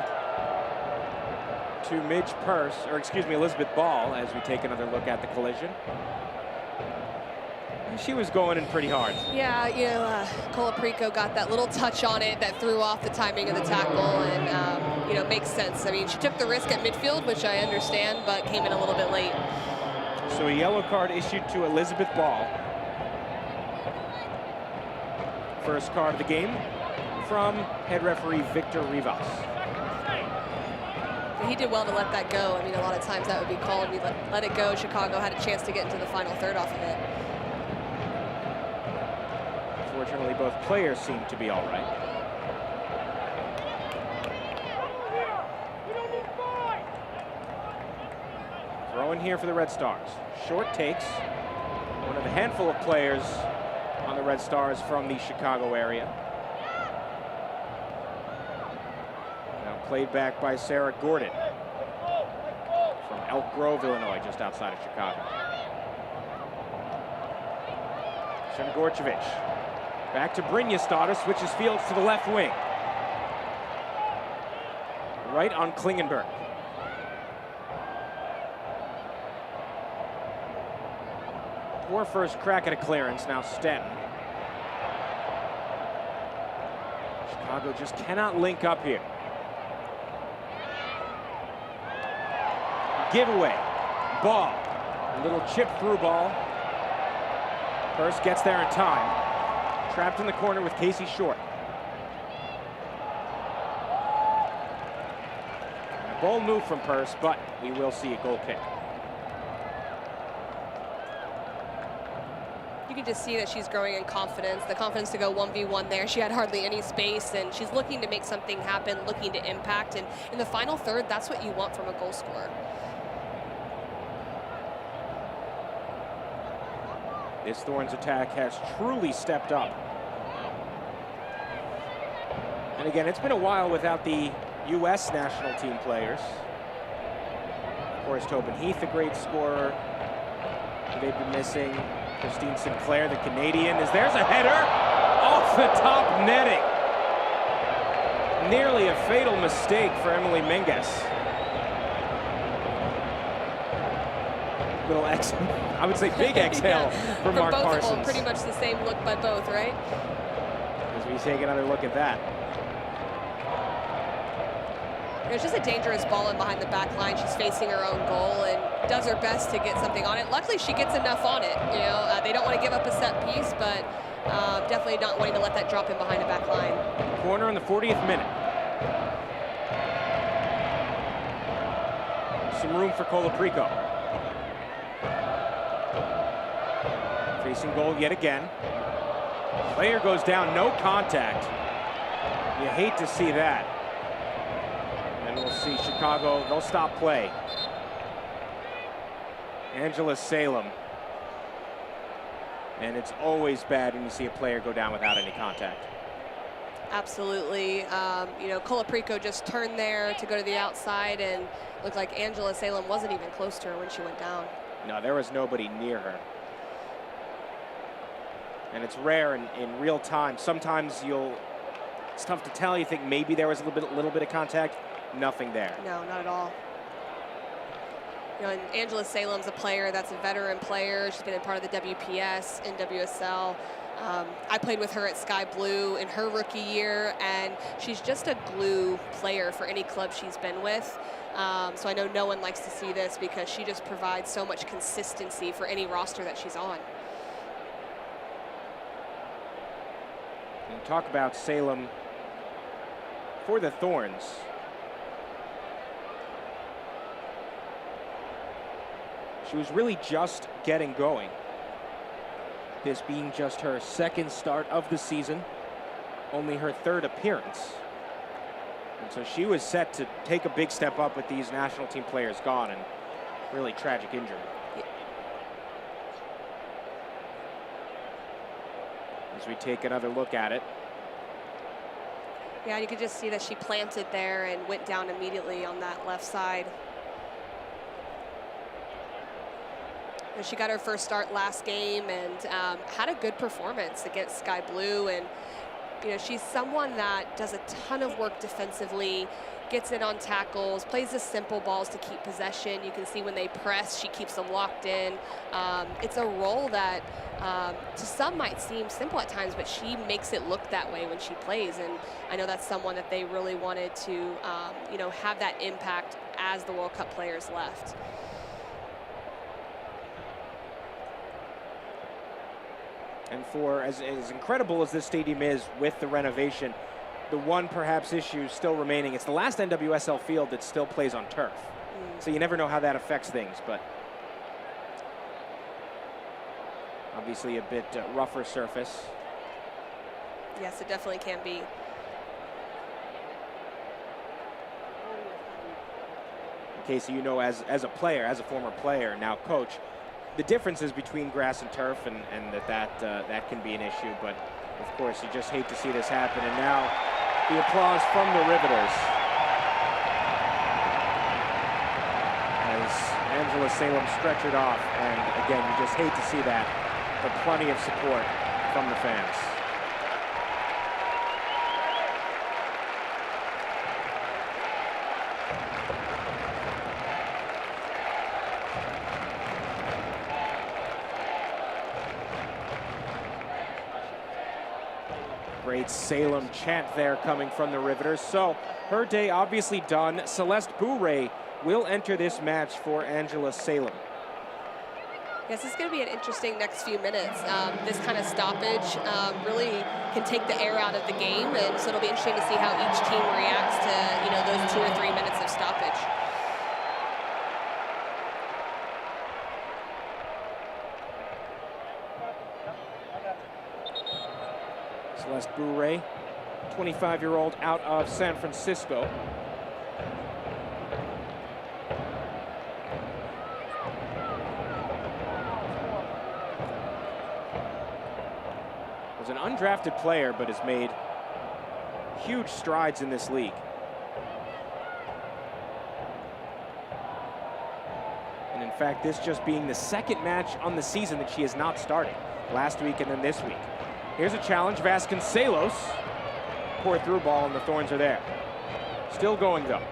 to Midge Purse, or excuse me, Elizabeth Ball, as we take another look at the collision. She was going in pretty hard. Yeah, you know, Colaprico got that little touch on it that threw off the timing of the tackle, and you know, makes sense. I mean, she took the risk at midfield, which I understand, but came in a little bit late. So a yellow card issued to Elizabeth Ball. First card of the game from head referee Victor Rivas. He did well to let that go. I mean, a lot of times that would be called. We let it go. Chicago had a chance to get into the final third off of it. Fortunately, both players seem to be all right. Throw in here for the Red Stars. Short takes. One of the handful of players on the Red Stars from the Chicago area. Now played back by Sarah Gordon from Elk Grove, Illinois, just outside of Chicago. Gorchevich. Back to Brynjestad, switches fields to the left wing. Right on Klingenberg. Poor first crack at a clearance, now Stenton. Chicago just cannot link up here. Giveaway. Ball. A little chip through ball. Purse gets there in time. Trapped in the corner with Casey Short. A bold move from Purse, but we will see a goal kick. You can just see that she's growing in confidence, the confidence to go 1v1 there. She had hardly any space, and she's looking to make something happen, looking to impact. And in the final third, that's what you want from a goal scorer. This Thorns attack has truly stepped up. And again, it's been a while without the U.S. national team players. Of course, Tobin Heath, a great scorer. They've been missing. Christine Sinclair, the Canadian, there's a header off the top netting. Nearly a fatal mistake for Emily Menges. Little exhale, I would say big exhale for Mark both Parsons. of them, pretty much the same look by both, right? As we take another look at that. It's just a dangerous ball in behind the back line. She's facing her own goal and does her best to get something on it. Luckily, she gets enough on it. You know, they don't want to give up a set piece, but definitely not wanting to let that drop in behind the back line. Corner in the 40th minute. Some room for Colaprico. Facing goal yet again. Player goes down, no contact. You hate to see that. And we'll see Chicago, they'll stop play. Angela Salem. And it's always bad when you see a player go down without any contact. Absolutely. You know, Colaprico just turned there to go to the outside, and looked like Angela Salem wasn't even close to her when she went down. No, there was nobody near her. And it's rare in real time. Sometimes it's tough to tell. You think maybe there was a little bit of contact. Nothing there. No, not at all. You know, and Angela Salem's a player that's a veteran player. She's been a part of the WPS, NWSL. I played with her at Sky Blue in her rookie year, and she's just a glue player for any club she's been with. So I know no one likes to see this because she just provides so much consistency for any roster that she's on. And talk about Salem for the Thorns. She was really just getting going. This being just her second start of the season, only her third appearance. And so she was set to take a big step up with these national team players gone, and really tragic injury. As we take another look at it. Yeah, you could just see that she planted there and went down immediately on that left side. She got her first start last game and had a good performance against Sky Blue. And you know, she's someone that does a ton of work defensively, gets in on tackles, plays the simple balls to keep possession. You can see when they press, she keeps them locked in. It's a role that to some might seem simple at times, but she makes it look that way when she plays. And I know that's someone that they really wanted to, you know, have that impact as the World Cup players left. And for as incredible as this stadium is with the renovation, the one perhaps issue still remaining, it's the last NWSL field that still plays on turf. So you never know how that affects things, but obviously a bit rougher surface. Yes, it definitely can be. Casey, you know, as a player, as a former player, now coach, the differences between grass and turf, and that can be an issue. But of course, you just hate to see this happen. And now the applause from the Riveters as Angela Salem stretchered off, and again, you just hate to see that, but plenty of support from the fans. Great Salem chant there coming from the Riveters. So her day obviously done. Celeste Bourret will enter this match for Angela Salem. Yes, this is going to be an interesting next few minutes. This kind of stoppage really can take the air out of the game, and so it'll be interesting to see how each team reacts to those 2 or 3 minutes of stoppage. Celeste Bourret, 25-year-old out of San Francisco. Was an undrafted player, but has made huge strides in this league. And in fact, this just being the second match on the season that she has not started. Last week and then this week. Here's a challenge, Vasconcelos. Poor through ball, and the Thorns are there. Still going, though.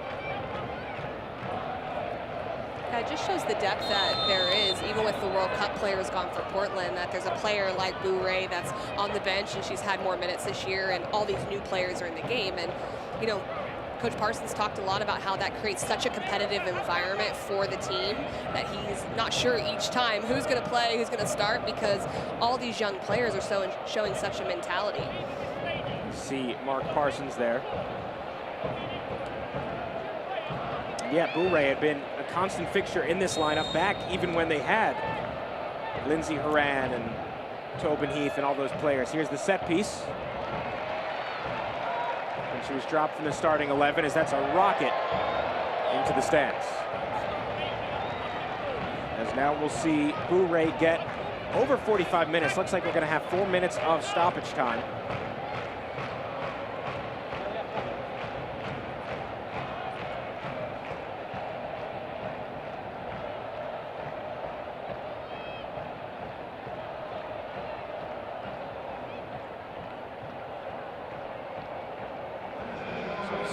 Yeah, it just shows the depth that there is, even with the World Cup players gone for Portland, that there's a player like Bourret that's on the bench, and she's had more minutes this year, and all these new players are in the game. And, Coach Parsons talked a lot about how that creates such a competitive environment for the team that he's not sure each time who's going to play, who's going to start, because all these young players are showing such a mentality. See Mark Parsons there. Yeah, Bourret had been a constant fixture in this lineup back even when they had Lindsay Horan and Tobin Heath and all those players. Here's the set piece. And she was dropped from the starting 11 as that's a rocket into the stands. As now we'll see Bourret get over 45 minutes. Looks like we're going to have 4 minutes of stoppage time.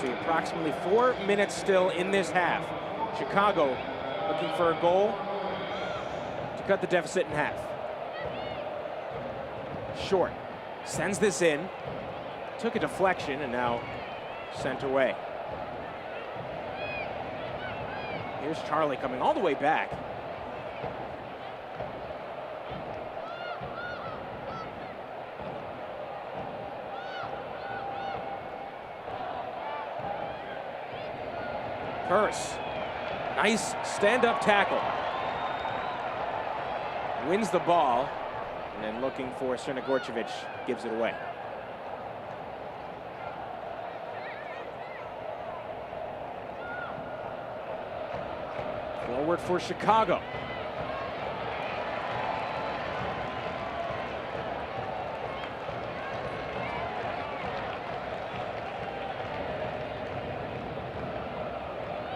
See approximately 4 minutes still in this half. Chicago looking for a goal to cut the deficit in half. Short sends this in, took a deflection, and now sent away. Here's Charlie coming all the way back. Purse, nice stand-up tackle. Wins the ball, and then looking for Crnogorcevic, gives it away. Forward for Chicago.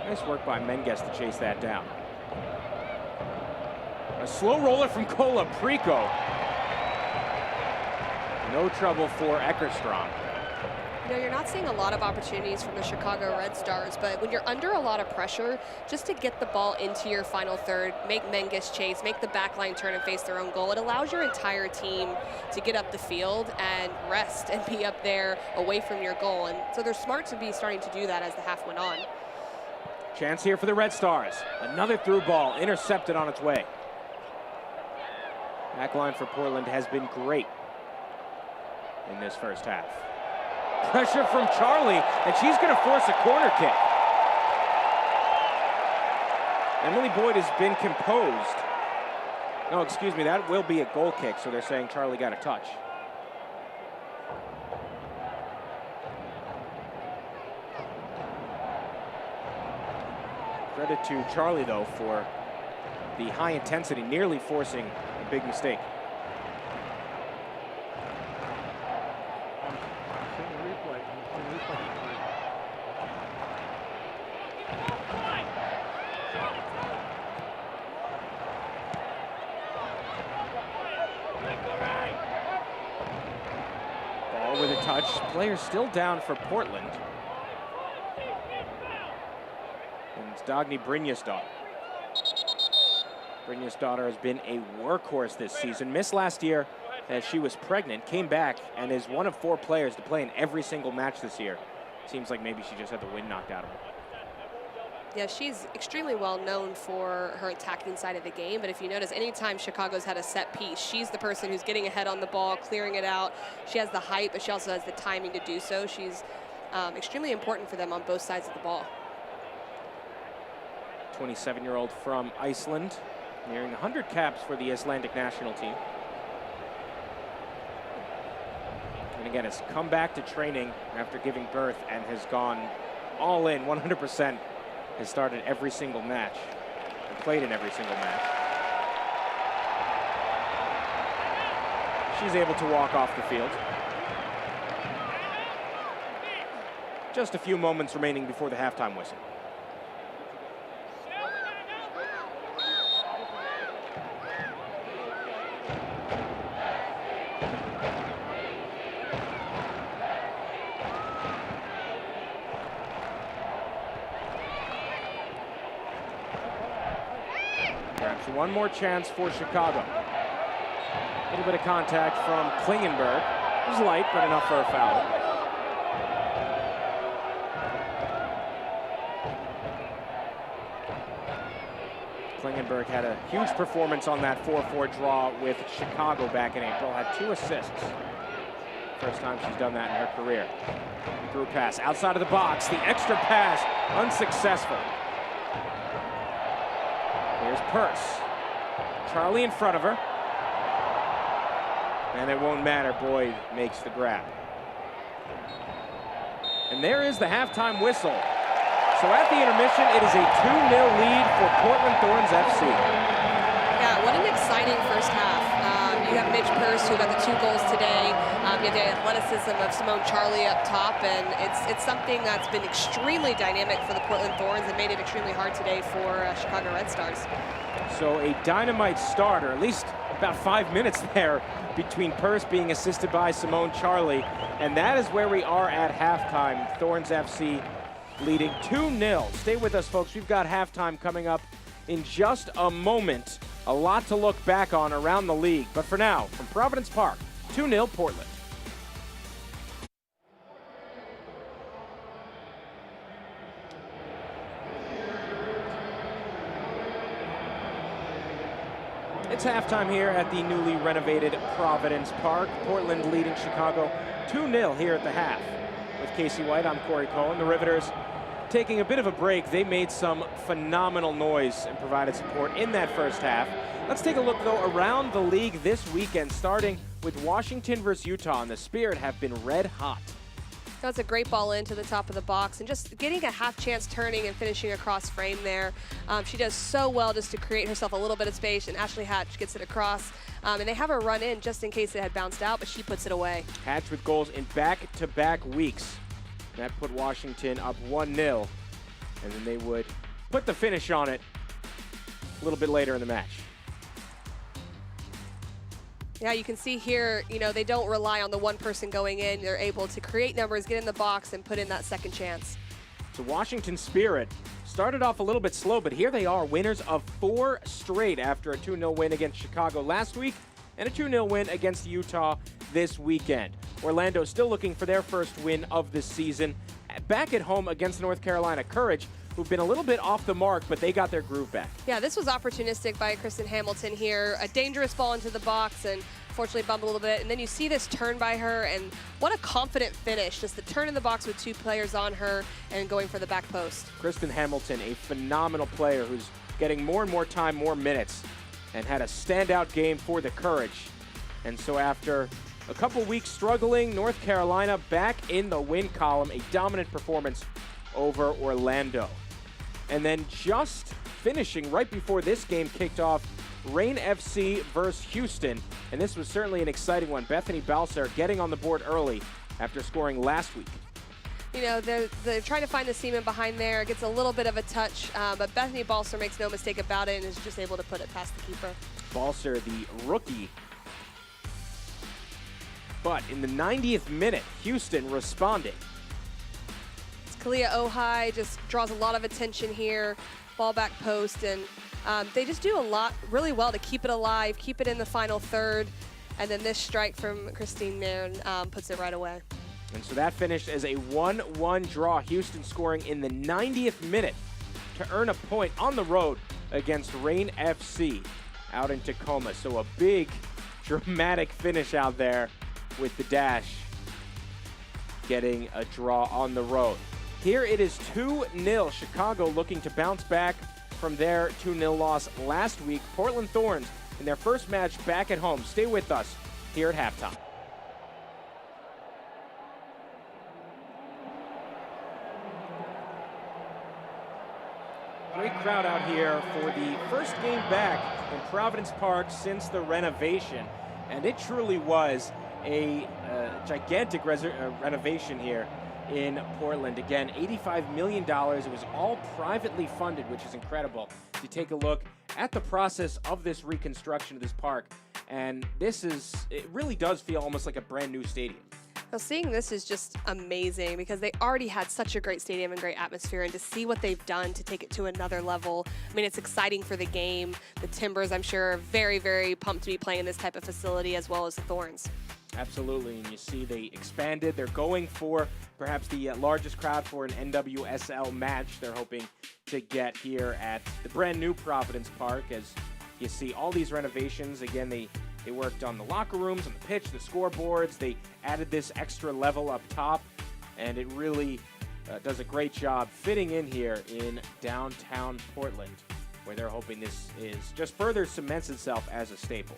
Nice work by Menges to chase that down. A slow roller from Kola Prico. No trouble for Eckerstrom. You're not seeing a lot of opportunities from the Chicago Red Stars, but when you're under a lot of pressure, just to get the ball into your final third, make Menges chase, make the back line turn and face their own goal, it allows your entire team to get up the field and rest and be up there away from your goal. And so they're smart to be starting to do that as the half went on. Chance here for the Red Stars. Another through ball, intercepted on its way. Back line for Portland has been great in this first half. Pressure from Charlie, and she's going to force a corner kick. Emily Boyd has been composed. No, excuse me, that will be a goal kick, so they're saying Charlie got a touch. Credit to Charlie, though, for the high intensity, nearly forcing a big mistake. Chicago with a touch. Player still down for Portland. And it's Dagny Brynja's-daughter. Brynja's-daughter has been a workhorse this season. Missed last year as she was pregnant, came back, and is one of 4 players to play in every single match this year. Seems like maybe she just had the wind knocked out of her. Yeah, she's extremely well known for her attacking side of the game, but if you notice, anytime Chicago's had a set piece, she's the person who's getting ahead on the ball, clearing it out. She has the height, but she also has the timing to do so. She's extremely important for them on both sides of the ball. 27-year-old from Iceland, nearing 100 caps for the Icelandic national team. And again, has come back to training after giving birth and has gone all in, 100%. Has started every single match and played in every single match. She's able to walk off the field. Just a few moments remaining before the halftime whistle. Perhaps one more chance for Chicago. A little bit of contact from Klingenberg. It was light, but enough for a foul. Klingenberg had a huge performance on that 4-4 draw with Chicago back in April. Had 2 assists. First time she's done that in her career. Through pass outside of the box. The extra pass unsuccessful. Here's Purse. Charlie in front of her. And it won't matter. Boyd makes the grab. And there is the halftime whistle. So at the intermission, it is a 2-0 lead for Portland Thorns FC. Yeah, what an exciting first half. You have Midge Purse, who got the 2 goals today. You have the athleticism of Simone Charlie up top, and it's something that's been extremely dynamic for the Portland Thorns and made it extremely hard today for Chicago Red Stars. So a dynamite start, or at least about 5 minutes there, between Purse being assisted by Simone Charlie, and that is where we are at halftime. Thorns FC leading 2-0. Stay with us, folks. We've got halftime coming up in just a moment. A lot to look back on around the league. But for now, from Providence Park, 2-0 Portland. It's halftime here at the newly renovated Providence Park. Portland leading Chicago 2-0 here at the half. With Casey White, I'm Corey Cohen. The Riveters taking a bit of a break. They made some phenomenal noise and provided support in that first half. Let's take a look, though, around the league this weekend, starting with Washington versus Utah, and the Spirit have been red hot. That's a great ball into the top of the box and just getting a half chance turning and finishing across frame there. She does so well just to create herself a little bit of space, and Ashley Hatch gets it across. And they have her run in just in case it had bounced out, but she puts it away. Hatch with goals in back-to-back weeks. That put Washington up 1-0, and then they would put the finish on it a little bit later in the match. Yeah, you can see here, you know, they don't rely on the one person going in. They're able to create numbers, get in the box, and put in that second chance. So Washington Spirit started off a little bit slow, but here they are, winners of 4 straight after a 2-0 win against Chicago last week and a 2-0 win against Utah this weekend. Orlando still looking for their first win of the season. Back at home against North Carolina Courage, who've been a little bit off the mark, but they got their groove back. Yeah, this was opportunistic by Kristen Hamilton here. A dangerous ball into the box and fortunately bumped a little bit. And then you see this turn by her, and what a confident finish. Just the turn in the box with 2 players on her and going for the back post. Kristen Hamilton, a phenomenal player who's getting more and more time, more minutes, and had a standout game for the Courage. And so after a couple weeks struggling, North Carolina back in the win column, a dominant performance over Orlando. And then just finishing right before this game kicked off, Reign FC versus Houston. And this was certainly an exciting one. Bethany Balser getting on the board early after scoring last week. You know, they're trying to find the seaman behind there. Gets a little bit of a touch, but Bethany Balser makes no mistake about it and is just able to put it past the keeper. Balser, the rookie But in the 90th minute, Houston responded. Kalia Ohai just draws a lot of attention here, ball back post, and they just do a lot really well to keep it alive, keep it in the final third, and then this strike from Christine Nairn puts it right away. And so that finished as a 1-1 draw, Houston scoring in the 90th minute to earn a point on the road against Reign FC out in Tacoma. So a big, dramatic finish out there with the Dash getting a draw on the road. Here it is 2-0. Chicago looking to bounce back from their 2-0 loss last week. Portland Thorns in their first match back at home. Stay with us here at halftime. Great crowd out here for the first game back in Providence Park since the renovation. And it truly was a gigantic renovation here in Portland. Again, $85 million. It was all privately funded, which is incredible. You take a look at the process of this reconstruction of this park, and it really does feel almost like a brand new stadium. Well, seeing this is just amazing because they already had such a great stadium and great atmosphere, and to see what they've done to take it to another level, I mean, it's exciting for the game. The Timbers, I'm sure, are very, very pumped to be playing in this type of facility, as well as the Thorns. Absolutely, and you see they expanded. They're going for perhaps the largest crowd for an NWSL match. They're hoping to get here at the brand new Providence Park. As you see all these renovations, again, they worked on the locker rooms, on the pitch, the scoreboards. They added this extra level up top, and it really does a great job fitting in here in downtown Portland, where they're hoping this is just further cements itself as a staple.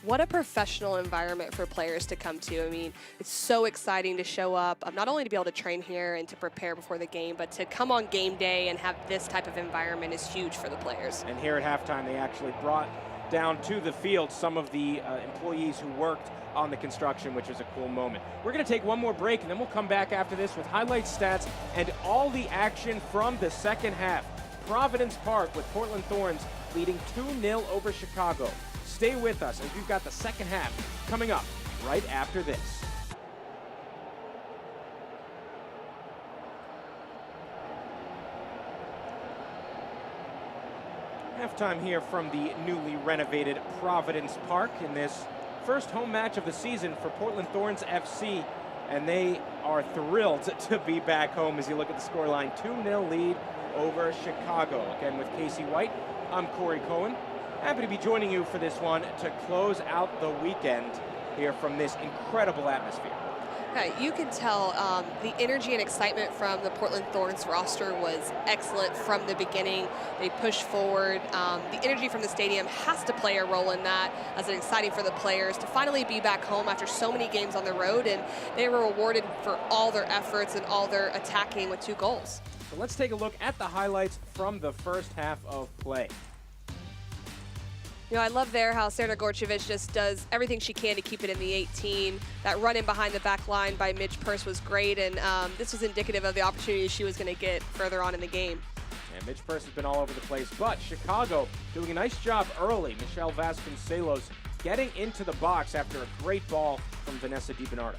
What a professional environment for players to come to. I mean, it's so exciting to show up, not only to be able to train here and to prepare before the game, but to come on game day and have this type of environment is huge for the players. And here at halftime, they actually brought down to the field some of the employees who worked on the construction, which was a cool moment. We're going to take one more break, and then we'll come back after this with highlights, stats, and all the action from the second half. Providence Park with Portland Thorns leading 2-0 over Chicago. Stay with us as we've got the second half coming up right after this. Halftime here from the newly renovated Providence Park in this first home match of the season for Portland Thorns FC, and they are thrilled to be back home as you look at the scoreline. 2-0 lead over Chicago. Again, with Casey White, I'm Corey Cohen. Happy to be joining you for this one to close out the weekend here from this incredible atmosphere. Yeah, you can tell the energy and excitement from the Portland Thorns roster was excellent from the beginning. They pushed forward. The energy from the stadium has to play a role in that, as it's exciting for the players to finally be back home after so many games on the road, and they were rewarded for all their efforts and all their attacking with 2 goals. So let's take a look at the highlights from the first half of play. You know, I love there how Serena Gorchevich just does everything she can to keep it in the 18. That run in behind the back line by Midge Purse was great, and this was indicative of the opportunities she was going to get further on in the game. And Midge Purse has been all over the place, but Chicago doing a nice job early. Michelle Vasconcelos getting into the box after a great ball from Vanessa DiBernardo.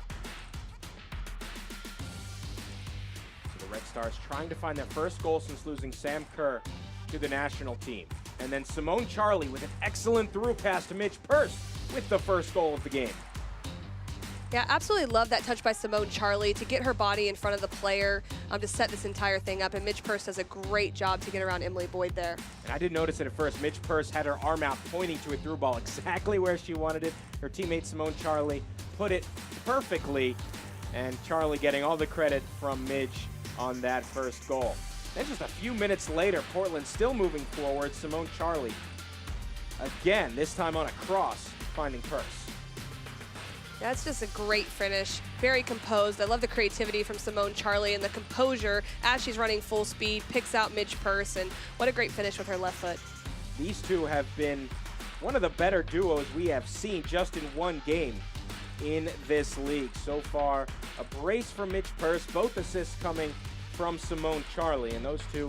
So the Red Stars trying to find their first goal since losing Sam Kerr to the national team. And then Simone Charlie with an excellent through pass to Midge Purse with the first goal of the game. Yeah, absolutely love that touch by Simone Charlie to get her body in front of the player to set this entire thing up. And Midge Purse does a great job to get around Emily Boyd there. And I didn't notice it at first. Midge Purse had her arm out pointing to a through ball exactly where she wanted it. Her teammate Simone Charlie put it perfectly. And Charlie getting all the credit from Midge on that first goal. Then just a few minutes later, Portland still moving forward. Simone Charlie, again, this time on a cross, finding Purse. That's just a great finish. Very composed. I love the creativity from Simone Charlie and the composure as she's running full speed, picks out Midge Purse, and what a great finish with her left foot. These two have been one of the better duos we have seen just in one game in this league. So far, a brace for Midge Purse, both assists coming from Simone Charlie, and those two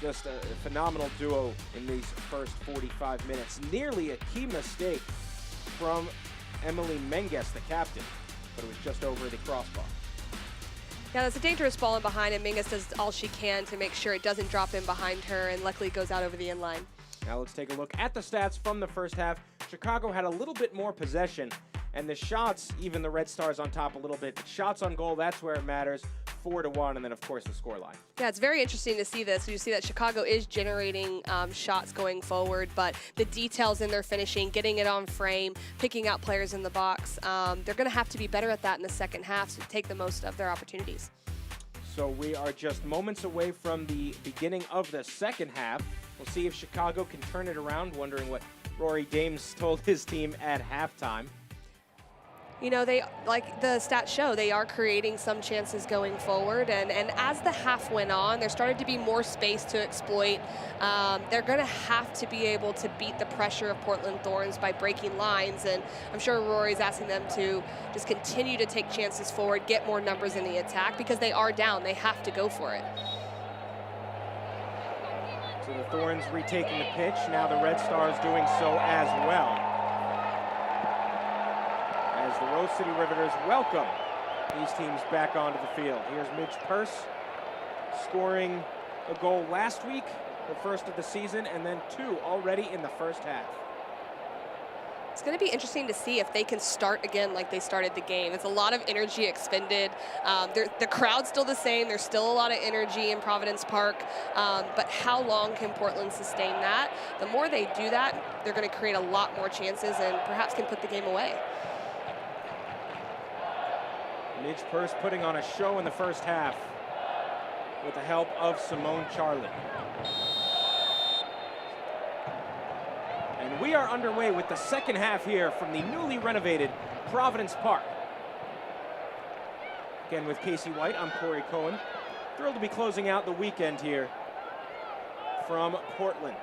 just a phenomenal duo in these first 45 minutes. Nearly a key mistake from Emily Menges, the captain, but it was just over the crossbar. Yeah, that's a dangerous ball in behind, and Mingus does all she can to make sure it doesn't drop in behind her, and luckily goes out over the end line. Now let's take a look at the stats from the first half. Chicago had a little bit more possession, and the shots, even the Red Stars on top a little bit. Shots on goal, that's where it matters. 4-1, and then of course the scoreline. Yeah, it's very interesting to see this. You see that Chicago is generating shots going forward, but the details in their finishing, getting it on frame, picking out players in the box, they're going to have to be better at that in the second half to take the most of their opportunities. So we are just moments away from the beginning of the second half. We'll see if Chicago can turn it around, wondering what Rory Dames told his team at halftime. You know, they, like the stats show, they are creating some chances going forward, and as the half went on, there started to be more space to exploit. They're going to have to be able to beat the pressure of Portland Thorns by breaking lines, and I'm sure Rory's asking them to just continue to take chances forward, get more numbers in the attack, because they are down. They have to go for it. So the Thorns retaking the pitch. Now the Red Stars doing so as well. As the Rose City Riveters welcome these teams back onto the field. Here's Midge Purse scoring a goal last week, the first of the season, and then 2 already in the first half. It's going to be interesting to see if they can start again like they started the game. It's a lot of energy expended. The crowd's still the same. There's still a lot of energy in Providence Park. But how long can Portland sustain that? The more they do that, they're going to create a lot more chances and perhaps can put the game away. Midge Purse putting on a show in the first half with the help of Simone Charlie. And we are underway with the second half here from the newly renovated Providence Park. Again with Casey White, I'm Corey Cohen. Thrilled to be closing out the weekend here from Portland.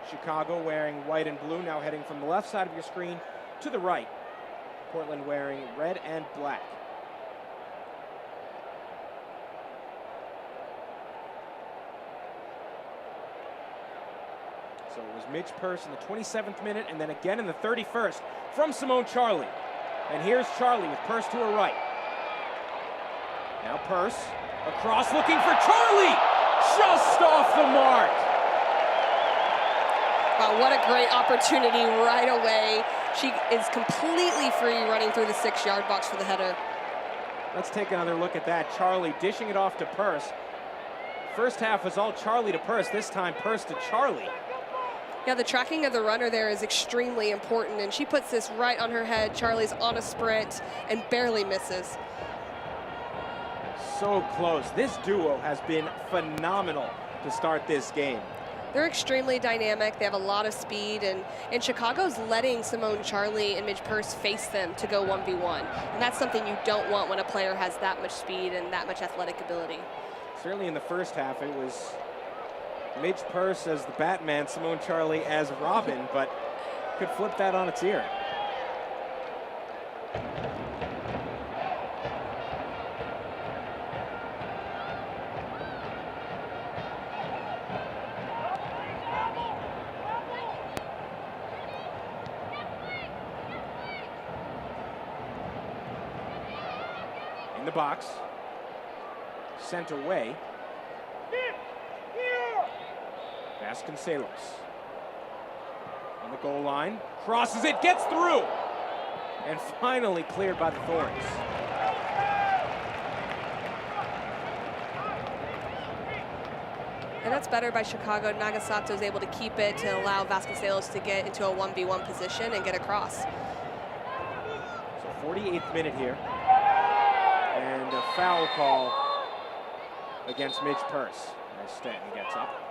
Chicago wearing white and blue, now heading from the left side of your screen to the right. Portland wearing red and black. So it was Midge Purse in the 27th minute, and then again in the 31st from Simone Charlie. And here's Charlie with Purse to her right. Now Purse across looking for Charlie, just off the mark. Wow, what a great opportunity right away. She is completely free running through the 6-yard box for the header. Let's take another look at that. Charlie dishing it off to Purse. First half was all Charlie to Purse. This time Purse to Charlie. Yeah, the tracking of the runner there is extremely important, and she puts this right on her head. Charlie's on a sprint and barely misses. So close. This duo has been phenomenal to start this game. They're extremely dynamic. They have a lot of speed, and Chicago's letting Simone Charlie and Midge Purse face them to go 1v1. And that's something you don't want when a player has that much speed and that much athletic ability. Certainly in the first half, it was Midge Purse as the Batman, Simone Charlie as Robin, but could flip that on its ear. In the box, sent away. Vasconcelos on the goal line, crosses it, gets through, and finally cleared by the Thorns. And that's better by Chicago. Nagasato is able to keep it to allow Vasconcelos to get into a 1v1 position and get across. So 48th minute here, and a foul call against Midge Purse as Stanton gets up.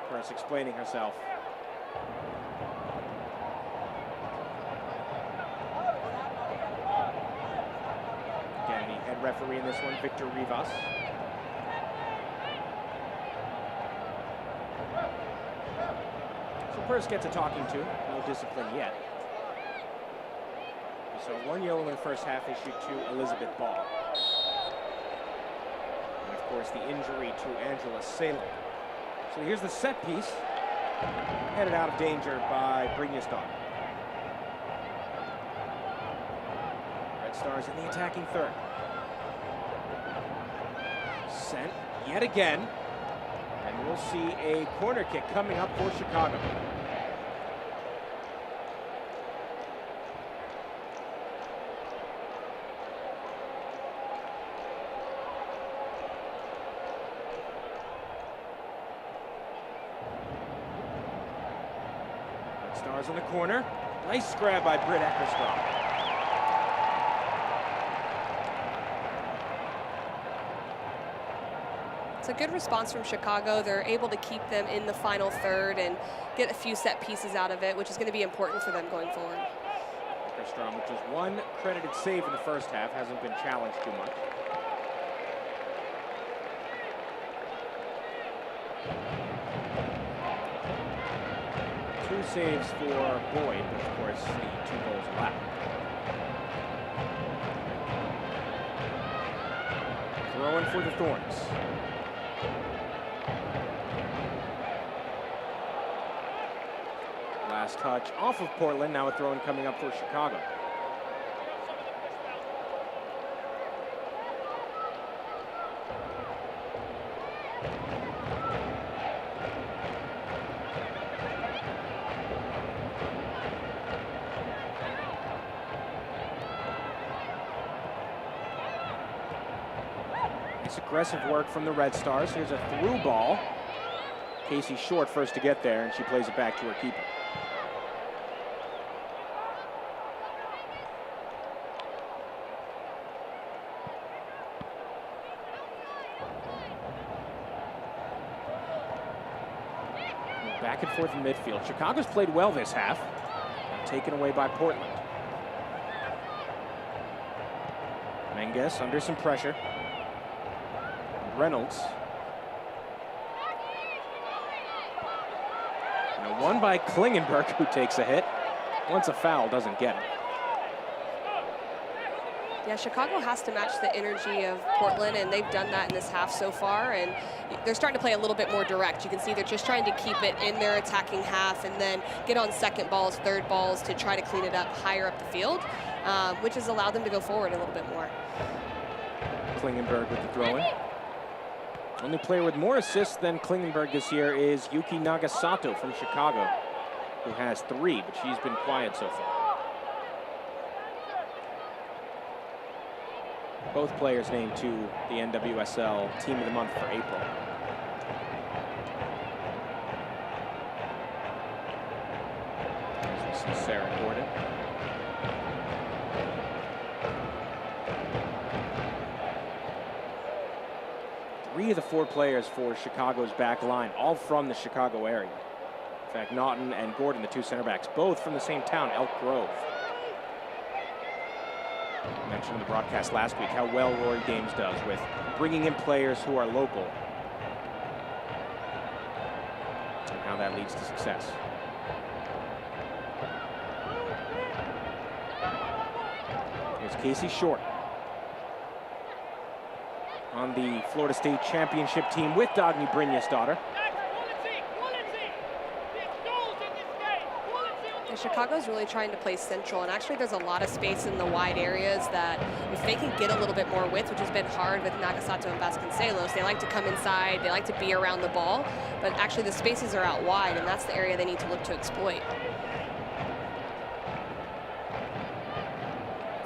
Purse explaining herself. Again, the head referee in this one, Victor Rivas. So Purse gets a talking to, no discipline yet. So 1 yellow in the first half issued to Elizabeth Ball. And of course the injury to Angela Salem. So here's the set piece. Headed out of danger by Brynjestad. Red Stars in the attacking third. Sent yet again. And we'll see a corner kick coming up for Chicago. Stars in the corner. Nice grab by Britt Eckerstrom. It's a good response from Chicago. They're able to keep them in the final third and get a few set pieces out of it, which is going to be important for them going forward. Eckerstrom, which is one credited save in the first half, hasn't been challenged too much. Two saves for Boyd, but of course the 2 goals allowed. Throwing for the Thorns. Last touch off of Portland, now a throw-in coming up for Chicago. Nice aggressive work from the Red Stars. Here's a through ball. Casey Short first to get there, and she plays it back to her keeper. Back and forth in midfield. Chicago's played well this half. Taken away by Portland. Menges under some pressure. Reynolds. And a one by Klingenberg, who takes a hit. Once a foul, doesn't get it. Yeah, Chicago has to match the energy of Portland, and they've done that in this half so far, and they're starting to play a little bit more direct. You can see they're just trying to keep it in their attacking half and then get on second balls, third balls to try to clean it up higher up the field, which has allowed them to go forward a little bit more. Klingenberg with the throw-in. Only player with more assists than Klingenberg this year is Yuki Nagasato from Chicago, who has 3, but she's been quiet so far. Both players named to the NWSL Team of the Month for April. As we see Sarah Gordon. Three of the 4 players for Chicago's back line, all from the Chicago area. In fact, Naughton and Gordon, the 2 center backs, both from the same town, Elk Grove. I mentioned in the broadcast last week how well Rory Games does with bringing in players who are local and how that leads to success. Here's Casey Short on the Florida State Championship team with Dagny Brynjestad. And Chicago's really trying to play central, and actually there's a lot of space in the wide areas that if they can get a little bit more width, which has been hard with Nagasato and Vasconcelos, they like to come inside, they like to be around the ball, but actually the spaces are out wide, and that's the area they need to look to exploit.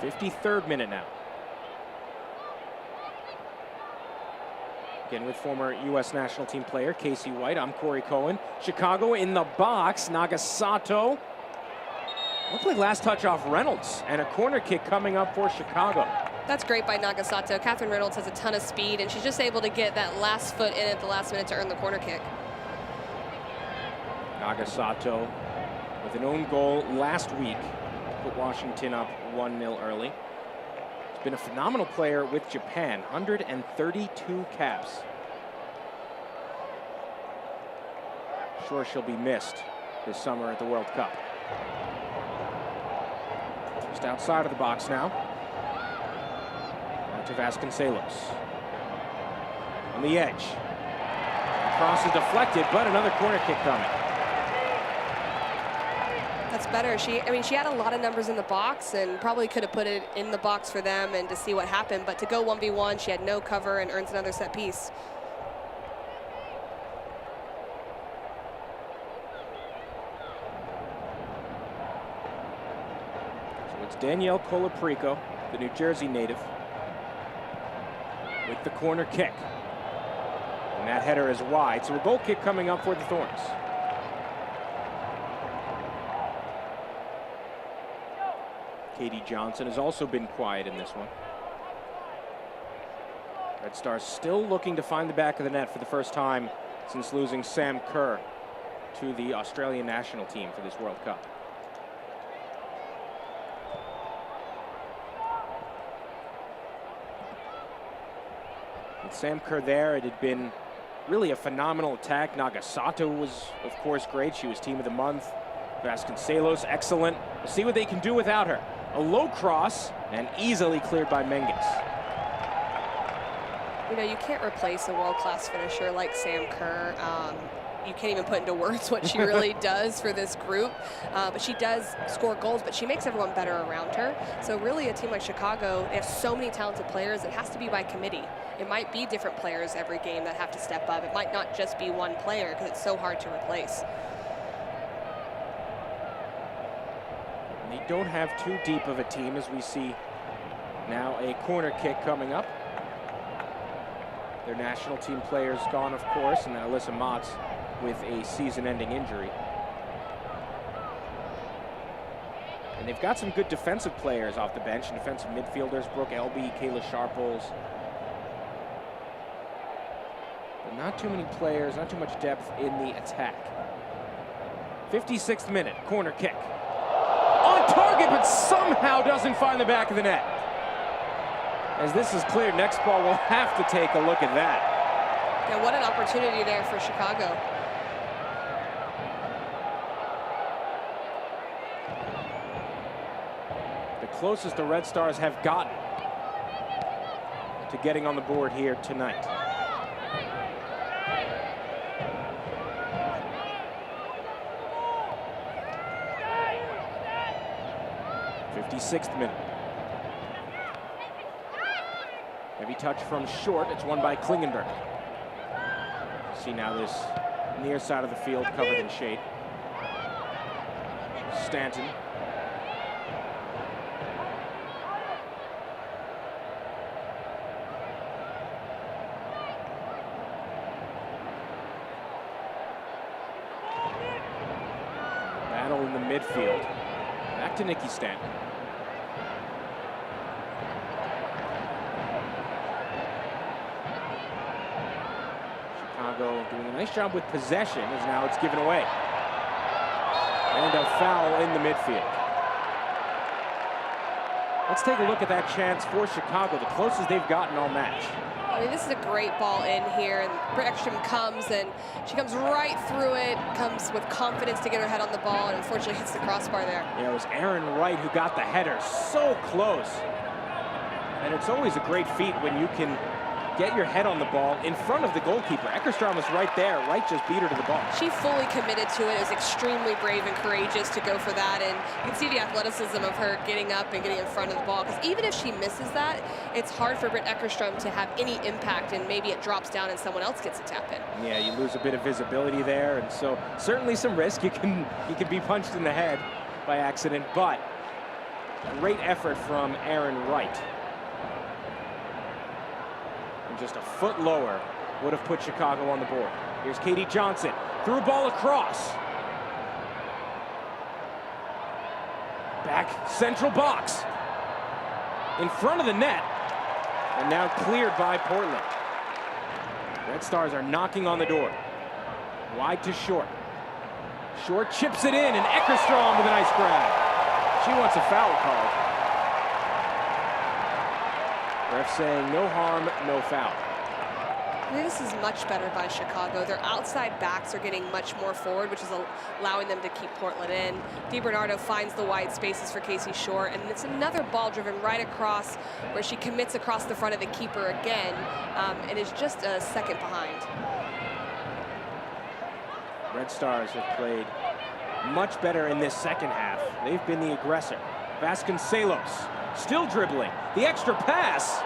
53rd minute now. Again with former U.S. national team player Casey White, I'm Corey Cohen. Chicago in the box, Nagasato. Looked like last touch off Reynolds, and a corner kick coming up for Chicago. That's great by Nagasato. Catherine Reynolds has a ton of speed, and she's just able to get that last foot in at the last minute to earn the corner kick. Nagasato with an own goal last week, put Washington up 1-0 early. She's been a phenomenal player with Japan, 132 caps. Sure she'll be missed this summer at the World Cup. Just outside of the box now. Out to Vasconcelos. On the edge. Cross is deflected, but another corner kick coming. That's better. I mean, she had a lot of numbers in the box and probably could have put it in the box for them and to see what happened. But to go 1v1, she had no cover and earns another set piece. So it's Danielle Colaprico, the New Jersey native, with the corner kick. And that header is wide. So a goal kick coming up for the Thorns. Katie Johnson has also been quiet in this one. Red Stars still looking to find the back of the net for the first time since losing Sam Kerr to the Australian national team for this World Cup. With Sam Kerr there, it had been really a phenomenal attack. Nagasato was, of course, great. She was team of the month. Vasconcelos, excellent. We'll see what they can do without her. A low cross and easily cleared by Menges. You know, you can't replace a world-class finisher like Sam Kerr. You can't even put into words what she really does for this group. But she does score goals, but she makes everyone better around her. So really a team like Chicago, they have so many talented players, it has to be by committee. It might be different players every game that have to step up. It might not just be one player because it's so hard to replace. They don't have too deep of a team as we see now a corner kick coming up. Their national team players gone, of course, and then Alyssa Motts with a season-ending injury. And they've got some good defensive players off the bench, and defensive midfielders, Brooke Elby, Kayla Sharples. But not too many players, not too much depth in the attack. 56th minute, corner kick. On target, but somehow doesn't find the back of the net. As this is cleared, next ball will have to take a look at that. Yeah, what an opportunity there for Chicago. The closest the Red Stars have gotten to getting on the board here tonight. Sixth minute. Heavy touch from short. It's won by Klingenberg. See now this near side of the field covered in shade. Stanton. Battle in the midfield. Back to Nikki Stanton. Doing a nice job with possession as now it's given away. And a foul in the midfield. Let's take a look at that chance for Chicago, the closest they've gotten all match. I mean, this is a great ball in here, and Britt Ekstrom comes, and she comes right through it, comes with confidence to get her head on the ball, and unfortunately hits the crossbar there. Yeah, it was Erin Wright who got the header so close. And it's always a great feat when you can get your head on the ball in front of the goalkeeper. Eckerstrom was right there. Wright just beat her to the ball. She fully committed to it. It was extremely brave and courageous to go for that. And you can see the athleticism of her getting up and getting in front of the ball. Because even if she misses that, it's hard for Britt Eckerstrom to have any impact, and maybe it drops down and someone else gets a tap in. Yeah, you lose a bit of visibility there, and so certainly some risk. You can be punched in the head by accident, but great effort from Erin Wright. Just a foot lower would have put Chicago on the board. Here's Katie Johnson, threw a ball across. Back central box. In front of the net. And now cleared by Portland. Red Stars are knocking on the door. Wide to Short. Short chips it in, and Eckerstrom with a nice grab. She wants a foul called. Ref saying no harm, no foul. This is much better by Chicago. Their outside backs are getting much more forward, which is allowing them to keep Portland in. DiBernardo finds the wide spaces for Casey Short, and it's another ball driven right across where she commits across the front of the keeper again, and is just a second behind. Red Stars have played much better in this second half. They've been the aggressor. Vasconcelos still dribbling. The extra pass.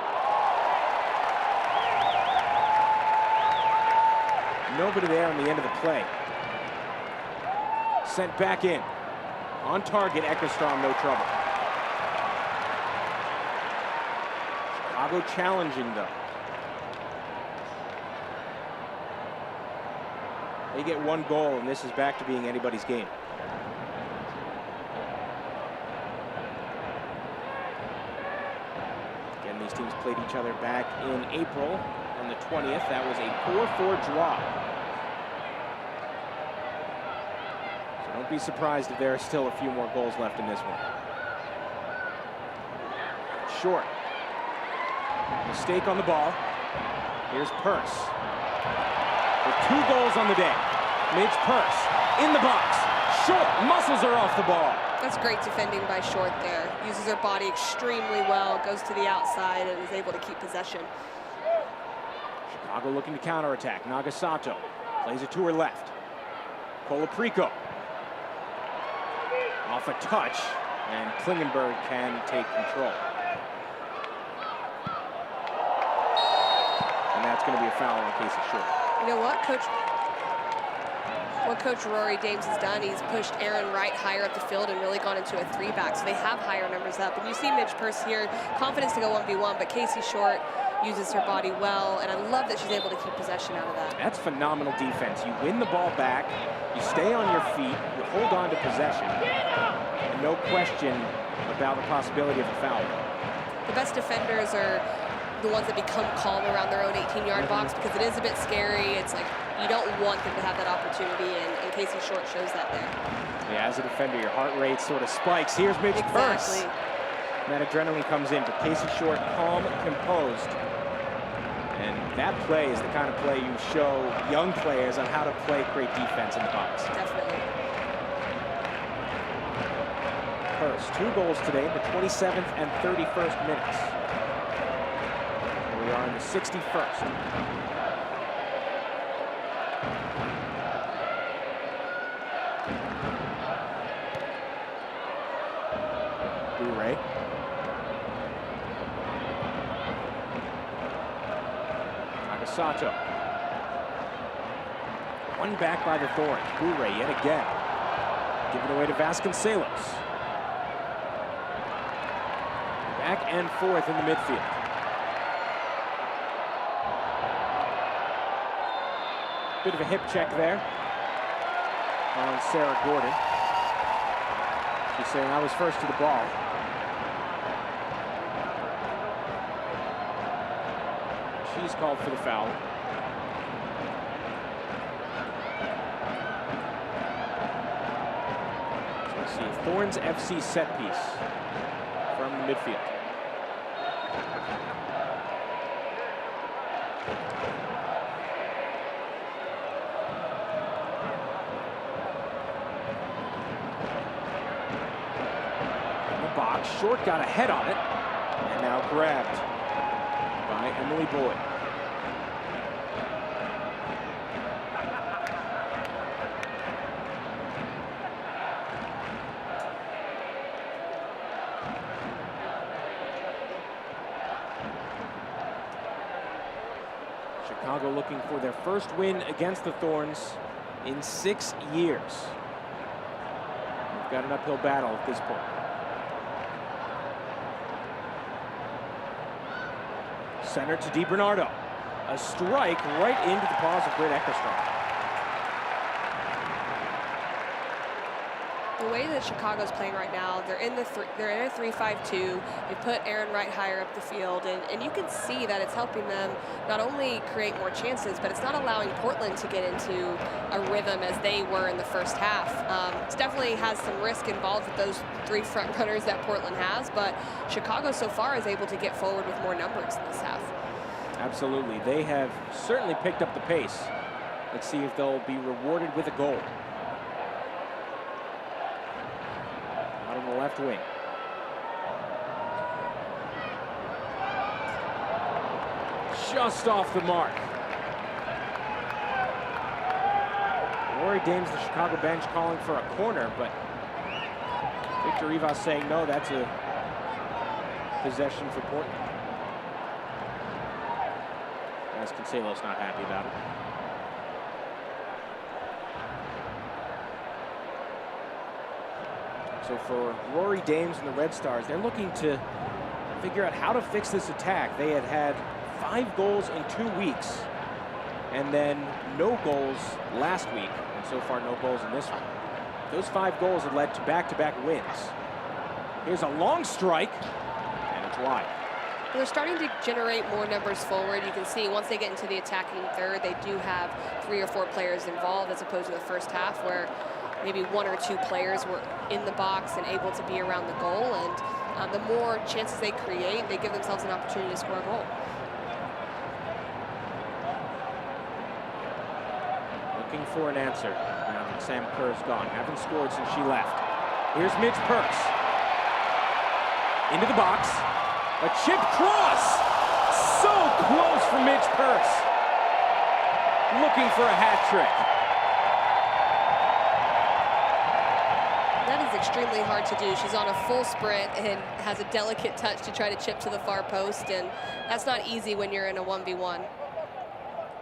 Nobody there on the end of the play. Sent back in. On target, Eckerstrom, no trouble. Chicago challenging, though. They get one goal, and this is back to being anybody's game. Again, these teams played each other back in April on the 20th. That was a 4-4 draw. So don't be surprised if there are still a few more goals left in this one. Short. Mistake on the ball. Here's Purse. With 2 goals on the day. Midge Purse in the box. Short. Muscles are off the ball. That's great defending by Short there. Uses her body extremely well, goes to the outside, and is able to keep possession. Chicago looking to counterattack. Nagasato plays it to her left. Colaprico. Off a touch, and Klingenberg can take control. And that's going to be a foul on Casey Short. You know what, Coach Rory Dames has done, he's pushed Aaron Wright higher up the field and really gone into a 3-back, so they have higher numbers up. And you see Midge Purse here, confidence to go 1v1, but Casey Short uses her body well, and I love that she's able to keep possession out of that. That's phenomenal defense. You win the ball back, you stay on your feet, you hold on to possession, and no question about the possibility of a foul. The best defenders are the ones that become calm around their own 18-yard box, because it is a bit scary. It's like you don't want them to have that opportunity, and Casey Short shows that there. Yeah, as a defender, your heart rate sort of spikes. Here's Midge Purse. And that adrenaline comes in, but Casey Short calm, composed. And that play is the kind of play you show young players on how to play great defense in the box. Definitely. Purse, 2 goals today in the 27th and 31st minutes. We are in the 61st. Blu-ray. Nagasato. One back by the Thorns. Blu-ray yet again. Given away to Vasconcelos. Back and forth in the midfield. Bit of a hip check there on Sarah Gordon. She's saying, I was first to the ball. She's called for the foul. So we'll see a Thorns FC set piece from the midfield. Short got ahead on it, and now grabbed by Emily Boyd. Chicago looking for their first win against the Thorns in 6 years. We've got an uphill battle at this point. Center to DiBernardo. A strike right into the paws of Britt Eckerstrom. The way that Chicago's playing right now, they're in a 3-5-2. They put Aaron Wright higher up the field, and you can see that it's helping them not only create more chances, but it's not allowing Portland to get into a rhythm as they were in the first half. It definitely has some risk involved with those 3 front runners that Portland has, but Chicago so far is able to get forward with more numbers in this half. Absolutely. They have certainly picked up the pace. Let's see if they'll be rewarded with a goal. Out on the left wing. Just off the mark. Lori Dames, the Chicago bench, calling for a corner, but Victor Rivas saying no, that's a possession for Portland. As Cancelo's not happy about it. So for Rory Dames and the Red Stars, they're looking to figure out how to fix this attack. They had had 5 goals in 2 weeks, and then no goals last week, and so far no goals in this one. Those 5 goals have led to back-to-back wins. Here's a long strike, and it's wide. They're starting to generate more numbers forward. You can see once they get into the attacking third, they do have 3 or 4 players involved, as opposed to the first half where maybe 1 or 2 players were in the box and able to be around the goal. And the more chances they create, they give themselves an opportunity to score a goal. Looking for an answer now that Sam Kerr's gone. Haven't scored since she left. Here's Midge Purse. Into the box. A chip cross. So close for Midge Purse. Looking for a hat trick. That is extremely hard to do. She's on a full sprint and has a delicate touch to try to chip to the far post, and that's not easy when you're in a 1v1.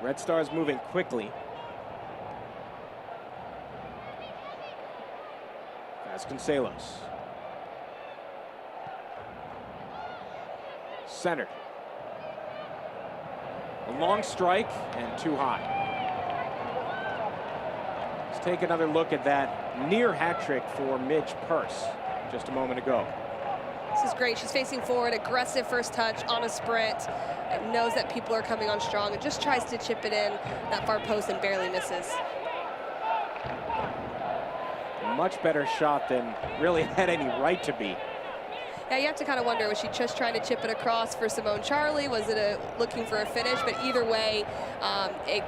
Red Stars moving quickly. Vasconcelos. Centered. A long strike and too high. Let's take another look at that near hat trick for Midge Purse just a moment ago. This is great. She's facing forward, aggressive first touch on a sprint, and knows that people are coming on strong and just tries to chip it in that far post and barely misses. Much better shot than really had any right to be. Yeah, you have to kind of wonder, was she just trying to chip it across for Simone Charlie? Was it looking for a finish? But either way, it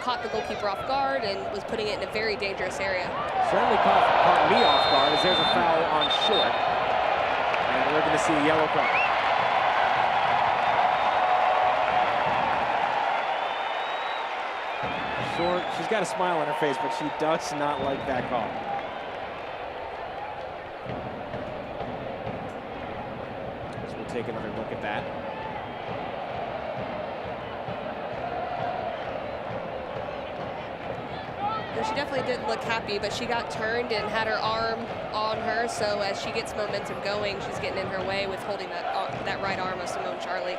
caught the goalkeeper off guard and was putting it in a very dangerous area. Certainly caught me off guard, as there's a foul on Short. And we're going to see a yellow card. Short, she's got a smile on her face, but she does not like that call. So we'll take another look at that. She definitely didn't look happy, but she got turned and had her arm on her, so as she gets momentum going, she's getting in her way with holding that right arm of Simone Charlie.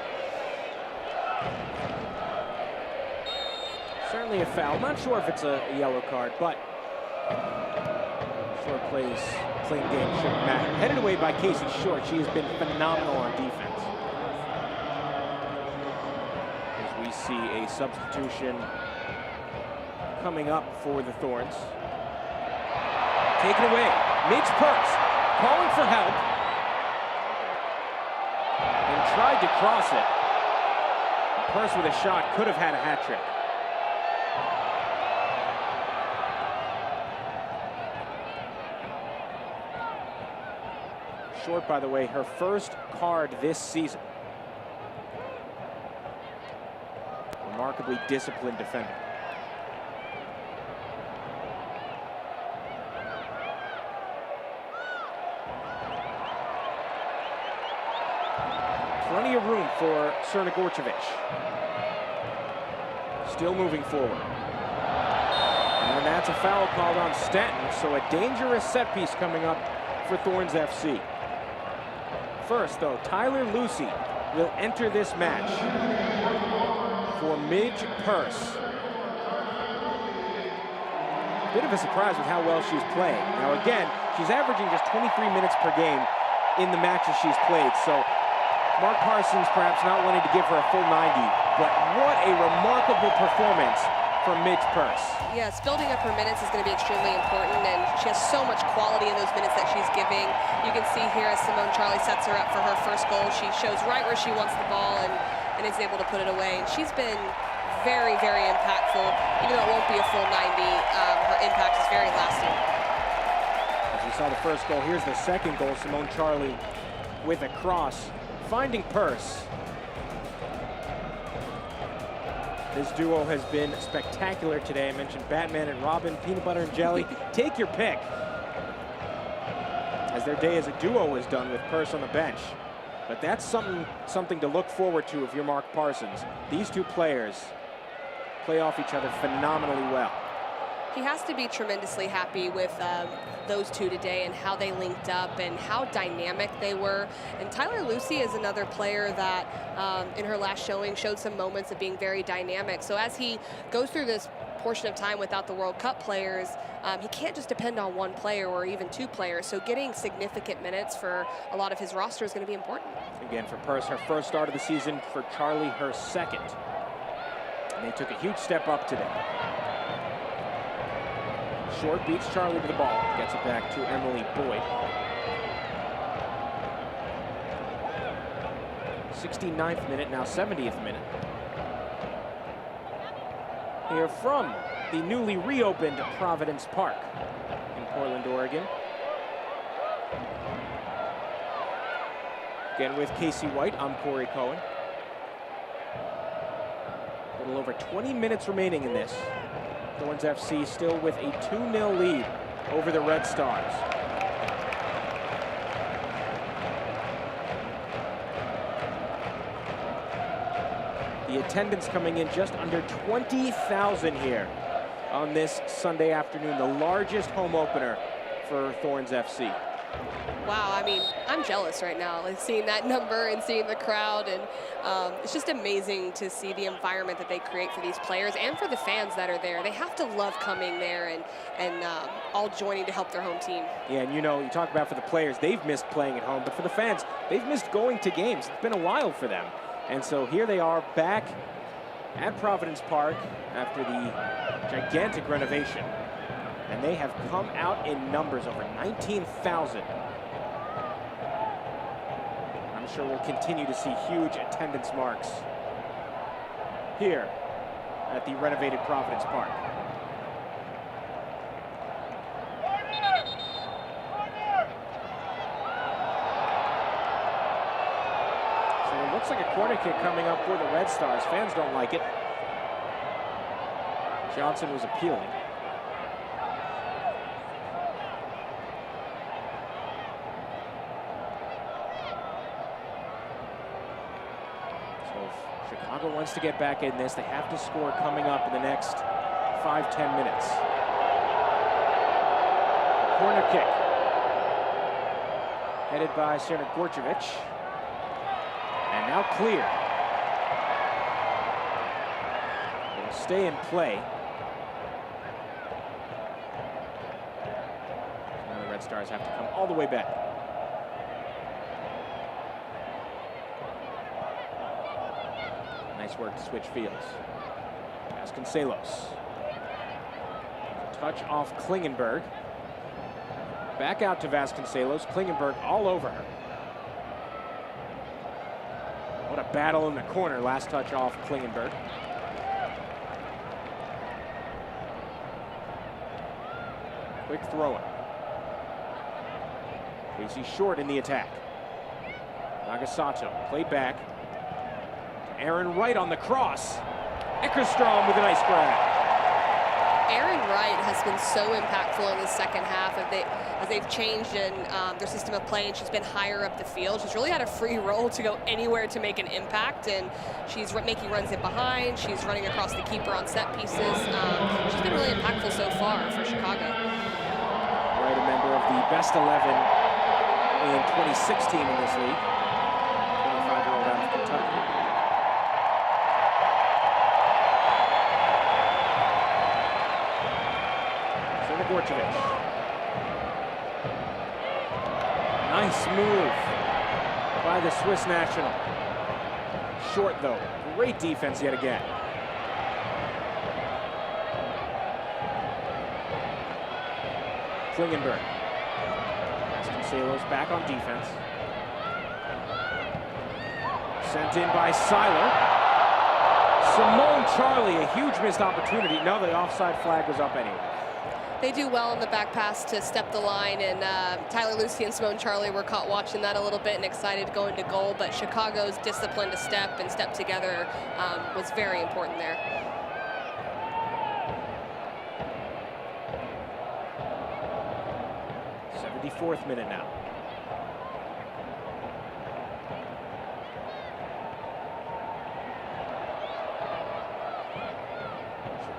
Certainly a foul. Not sure if it's a yellow card, but Short plays clean game, shouldn't matter. Headed away by Casey Short. She has been phenomenal on defense. As we see a substitution coming up for the Thorns. Taken away. Midge Purse calling for help and tried to cross it. Purse with a shot could have had a hat trick. Short, by the way, her first card this season. Remarkably disciplined defender. Plenty of room for Serna Gorcevic. Still moving forward. And that's a foul called on Stanton, so a dangerous set piece coming up for Thorns FC. First, though, Tyler Lucy will enter this match for Midge Purse. Bit of a surprise with how well she's playing. Now, again, she's averaging just 23 minutes per game in the matches she's played, so Mark Parsons perhaps not wanting to give her a full 90, but what a remarkable performance from Midge Purse. Yes, building up her minutes is going to be extremely important, and she has so much quality in those minutes that she's giving. You can see here as Simone Charlie sets her up for her first goal, she shows right where she wants the ball and is able to put it away. And she's been very, very impactful. Even though it won't be a full 90, her impact is very lasting. As we saw the first goal, here's the second goal. Simone Charlie with a cross, finding Purse. This duo has been spectacular today. I mentioned Batman and Robin, peanut butter and jelly. Take your pick. As their day as a duo is done with Purse on the bench. But that's something to look forward to if you're Mark Parsons. These two players play off each other phenomenally well. He has to be tremendously happy with those two today and how they linked up and how dynamic they were. And Tyler Lucy is another player that in her last showing showed some moments of being very dynamic. So as he goes through this portion of time without the World Cup players, he can't just depend on one player or even two players. So getting significant minutes for a lot of his roster is going to be important. Again, for Purse, her first start of the season. For Charlie, her second. And they took a huge step up today. Short beats Charlie with the ball. Gets it back to Emily Boyd. 69th minute, now 70th minute. Here from the newly reopened Providence Park in Portland, Oregon. Again with Casey White, I'm Corey Cohen. A little over 20 minutes remaining in this. Thorns FC still with a 2-0 lead over the Red Stars. The attendance coming in just under 20,000 here on this Sunday afternoon, the largest home opener for Thorns FC. Wow, I mean, I'm jealous right now, like seeing that number and seeing the crowd, and it's just amazing to see the environment that they create for these players and for the fans that are there. They have to love coming there and all joining to help their home team. Yeah, and you know, you talk about for the players, they've missed playing at home, but for the fans, they've missed going to games. It's been a while for them. And so here they are back at Providence Park after the gigantic renovation. And they have come out in numbers, over 19,000. I'm sure we'll continue to see huge attendance marks here at the renovated Providence Park. So it looks like a corner kick coming up for the Red Stars. Fans don't like it. Johnson was appealing. Chicago wants to get back in this. They have to score coming up in the next 5-10 minutes. Corner kick. Headed by Serena Gorjevic. And now clear. It'll stay in play. Now the Red Stars have to come all the way back. Nice work to switch fields. Vasconcelos. Touch off Klingenberg. Back out to Vasconcelos. Klingenberg all over her. What a battle in the corner. Last touch off Klingenberg. Quick throw-in. Casey short in the attack. Nagasato played back. Aaron Wright on the cross. Eckerstrom with a nice grab. Aaron Wright has been so impactful in the second half as they've changed in their system of play, and she's been higher up the field. She's really had a free roll to go anywhere to make an impact, and she's making runs in behind. She's running across the keeper on set pieces. She's been really impactful so far for Chicago. Wright, a member of the best 11 in 2016 in this league. 25-year-old out of Kentucky. Gorjevic. Nice move by the Swiss national. Short though. Great defense yet again. Klingenberg. Vasconcelos back on defense. Sent in by Seiler. Simone Charlie, a huge missed opportunity. No, the offside flag was up anyway. They do well in the back pass to step the line, and Tyler Lucy and Simone Charlie were caught watching that a little bit and excited to go into goal, but Chicago's discipline to step and step together was very important there. Fourth minute now.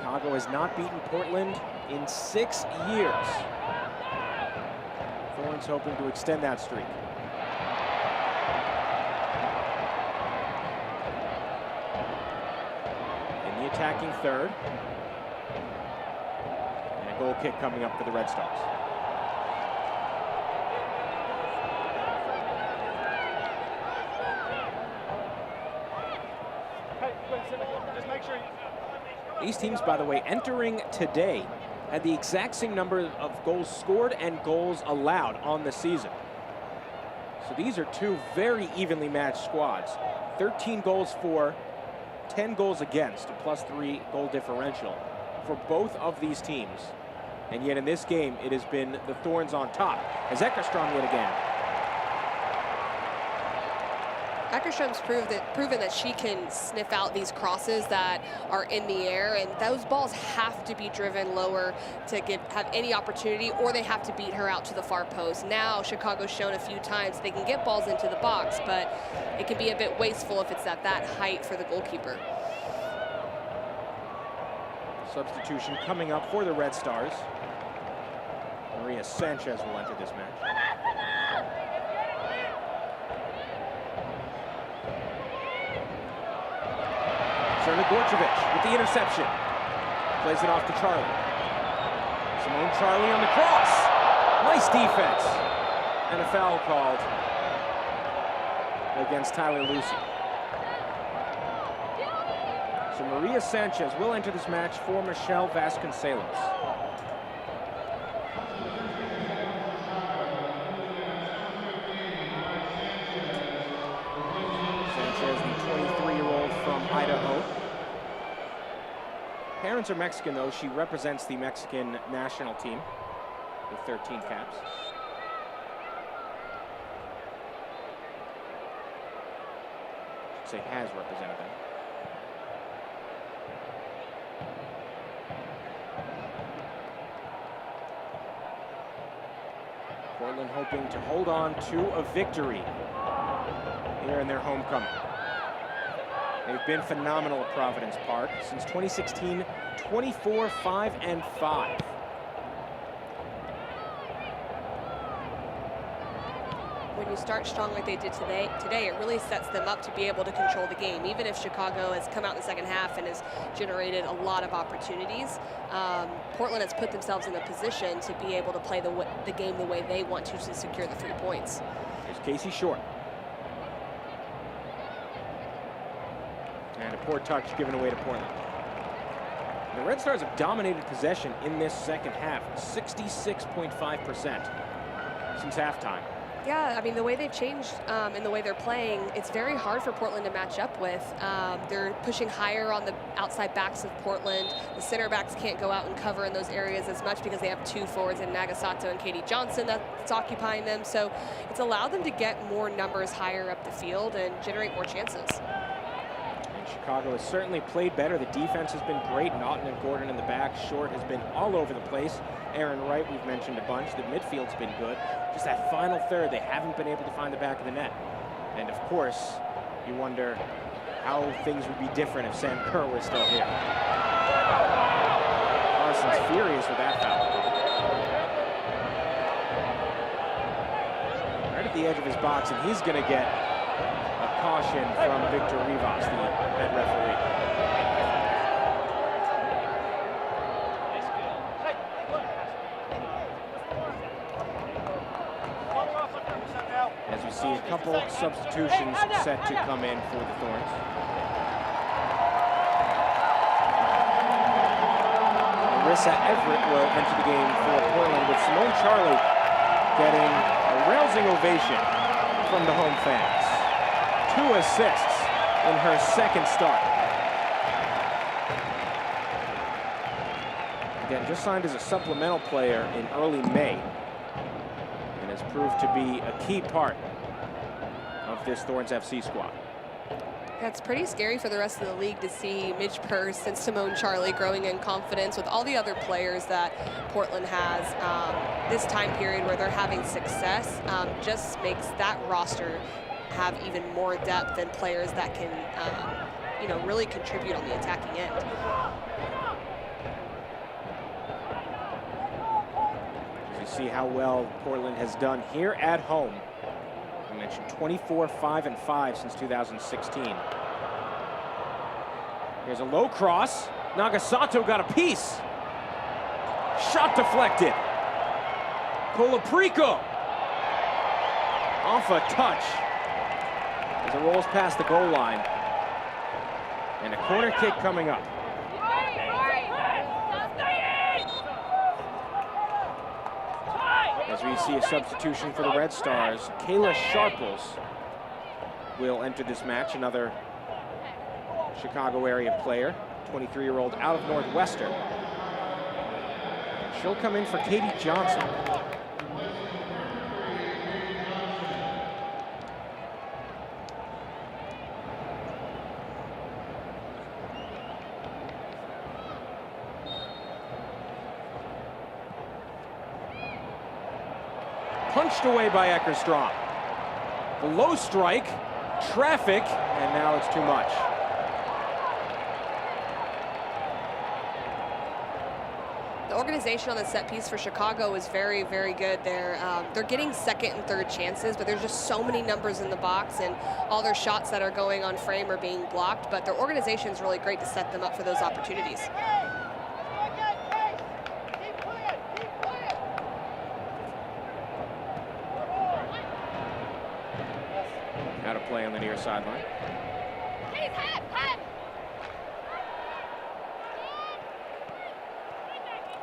Chicago has not beaten Portland in 6 years. Thorns hoping to extend that streak. In the attacking third. And a goal kick coming up for the Red Stars. These teams, by the way, entering today had the exact same number of goals scored and goals allowed on the season. So these are two very evenly matched squads. 13 goals for, 10 goals against, a +3 goal differential for both of these teams. And yet in this game, it has been the Thorns on top as Eckerström yet again. Eckerström's proven that she can sniff out these crosses that are in the air, and those balls have to be driven lower to have any opportunity, or they have to beat her out to the far post. Now, Chicago's shown a few times they can get balls into the box, but it can be a bit wasteful if it's at that height for the goalkeeper. Substitution coming up for the Red Stars. Maria Sanchez will enter this match. Serna Gorchevich with the interception. Plays it off to Charlie. Simone Charlie on the cross. Nice defense. And a foul called against Tyler Lucy. So Maria Sanchez will enter this match for Michelle Vasconcelos. Sanchez, the 23-year-old from Idaho. Parents are Mexican, though. She represents the Mexican national team with 13 caps. I should say has represented them. Portland hoping to hold on to a victory here in their homecoming. They've been phenomenal at Providence Park since 2016, 24-5-5. When you start strong like they did today, it really sets them up to be able to control the game. Even if Chicago has come out in the second half and has generated a lot of opportunities, Portland has put themselves in a position to be able to play the game the way they want to secure the 3 points. Here's Casey Short. And a poor touch given away to Portland. The Red Stars have dominated possession in this second half, 66.5% since halftime. Yeah, I mean, the way they've changed and the way they're playing, it's very hard for Portland to match up with. They're pushing higher on the outside backs of Portland. The center backs can't go out and cover in those areas as much because they have 2 forwards in Nagasato and Katie Johnson that's occupying them. So it's allowed them to get more numbers higher up the field and generate more chances. Chicago has certainly played better. The defense has been great. Naughton and Gordon in the back. Short has been all over the place. Aaron Wright, we've mentioned a bunch. The midfield's been good. Just that final third, they haven't been able to find the back of the net. And of course, you wonder how things would be different if Sam Kerr was still here. Carson's furious with that foul. Right at the edge of his box, and he's going to get a caution from Victor Rivas, the head referee. As we see a couple substitutions set to come in for the Thorns. Marissa Everett will enter the game for Portland, with Simone Charlie getting a rousing ovation from the home fans. 2 assists in her second start. Again, just signed as a supplemental player in early May, and has proved to be a key part of this Thorns FC squad. It's pretty scary for the rest of the league to see Midge Purse and Simone Charlie growing in confidence with all the other players that Portland has. This time period where they're having success just makes that roster have even more depth and players that can, you know, really contribute on the attacking end. As you see how well Portland has done here at home. I mentioned 24-5-5 since 2016. Here's a low cross. Nagasato got a piece. Shot deflected. Colaprico off a touch as it rolls past the goal line. And a corner kick coming up. As we see a substitution for the Red Stars, Kayla Sharples will enter this match, another Chicago area player, 23-year-old out of Northwestern. She'll come in for Katie Johnson. Punched away by Eckerstrom. The low strike, traffic, and now it's too much. The organization on the set piece for Chicago is very, very good. They're getting second and third chances, but there's just so many numbers in the box, and all their shots that are going on frame are being blocked, but their organization is really great to set them up for those opportunities. Out of play on the near sideline.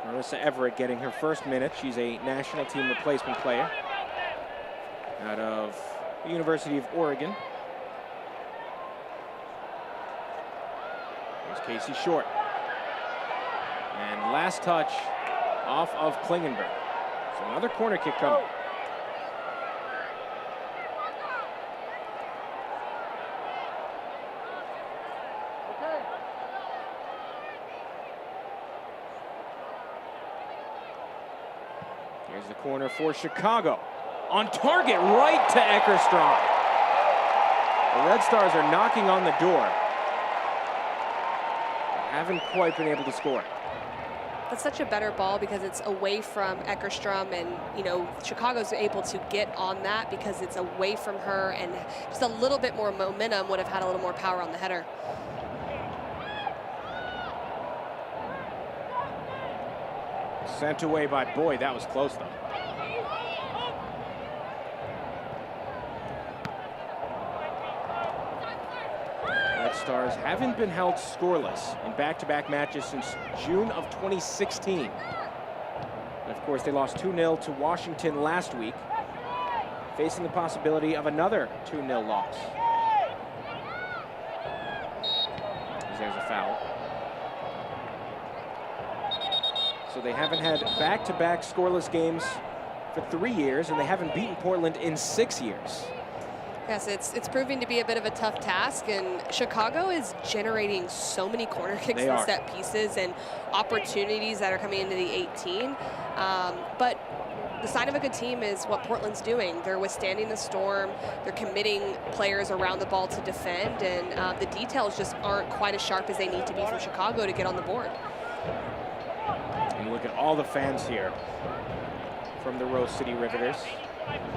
Marissa Everett getting her first minute. She's a national team replacement player out of the University of Oregon. There's Casey Short. And last touch off of Klingenberg. So another corner kick coming. Here's the corner for Chicago. On target, right to Eckerstrom. The Red Stars are knocking on the door. Haven't quite been able to score. That's such a better ball because it's away from Eckerstrom, and you know Chicago's able to get on that because it's away from her, and just a little bit more momentum would have had a little more power on the header. Sent away by Boyd. That was close, though. Red Stars haven't been held scoreless in back-to-back matches since June of 2016. And of course, they lost 2-0 to Washington last week, facing the possibility of another 2-0 loss. There's a foul. So they haven't had back-to-back scoreless games for 3 years, and they haven't beaten Portland in 6 years. Yes, it's proving to be a bit of a tough task, and Chicago is generating so many corner kicks and set pieces and opportunities that are coming into the 18. But the sign of a good team is what Portland's doing. They're withstanding the storm. They're committing players around the ball to defend, and the details just aren't quite as sharp as they need to be for Chicago to get on the board. And look at all the fans here from the Rose City Riveters.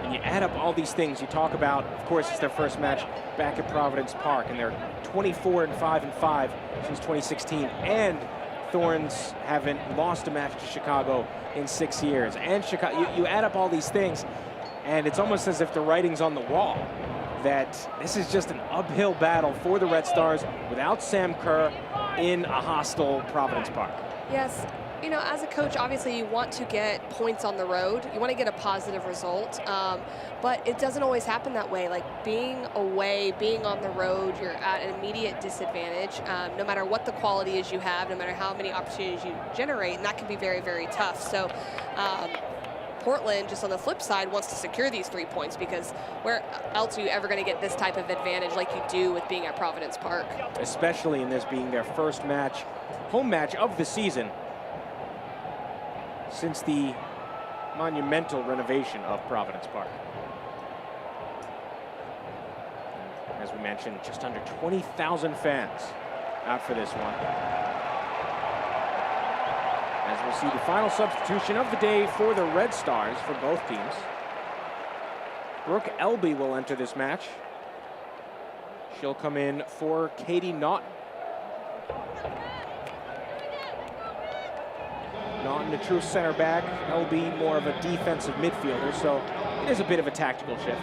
And you add up all these things you talk about. Of course, it's their first match back at Providence Park, and they're 24-5-5 since 2016. And Thorns haven't lost a match to Chicago in 6 years. And Chicago, you add up all these things, and it's almost as if the writing's on the wall that this is just an uphill battle for the Red Stars without Sam Kerr in a hostile Providence Park. Yes, You know, as a coach, obviously you want to get points on the road. You want to get a positive result, but it doesn't always happen that way. Like being away, being on the road, you're at an immediate disadvantage, no matter what the quality is you have, no matter how many opportunities you generate, and that can be very, very tough. So Portland, just on the flip side, wants to secure these 3 points, because where else are you ever going to get this type of advantage like you do with being at Providence Park? Especially in this being their first match, home match of the season since the monumental renovation of Providence Park. As we mentioned, just under 20,000 fans out for this one. As we'll see the final substitution of the day for the Red Stars for both teams. Brooke Elby will enter this match. She'll come in for Katie Naughton. Naughton, a true center back. Elby more of a defensive midfielder, so it is a bit of a tactical shift.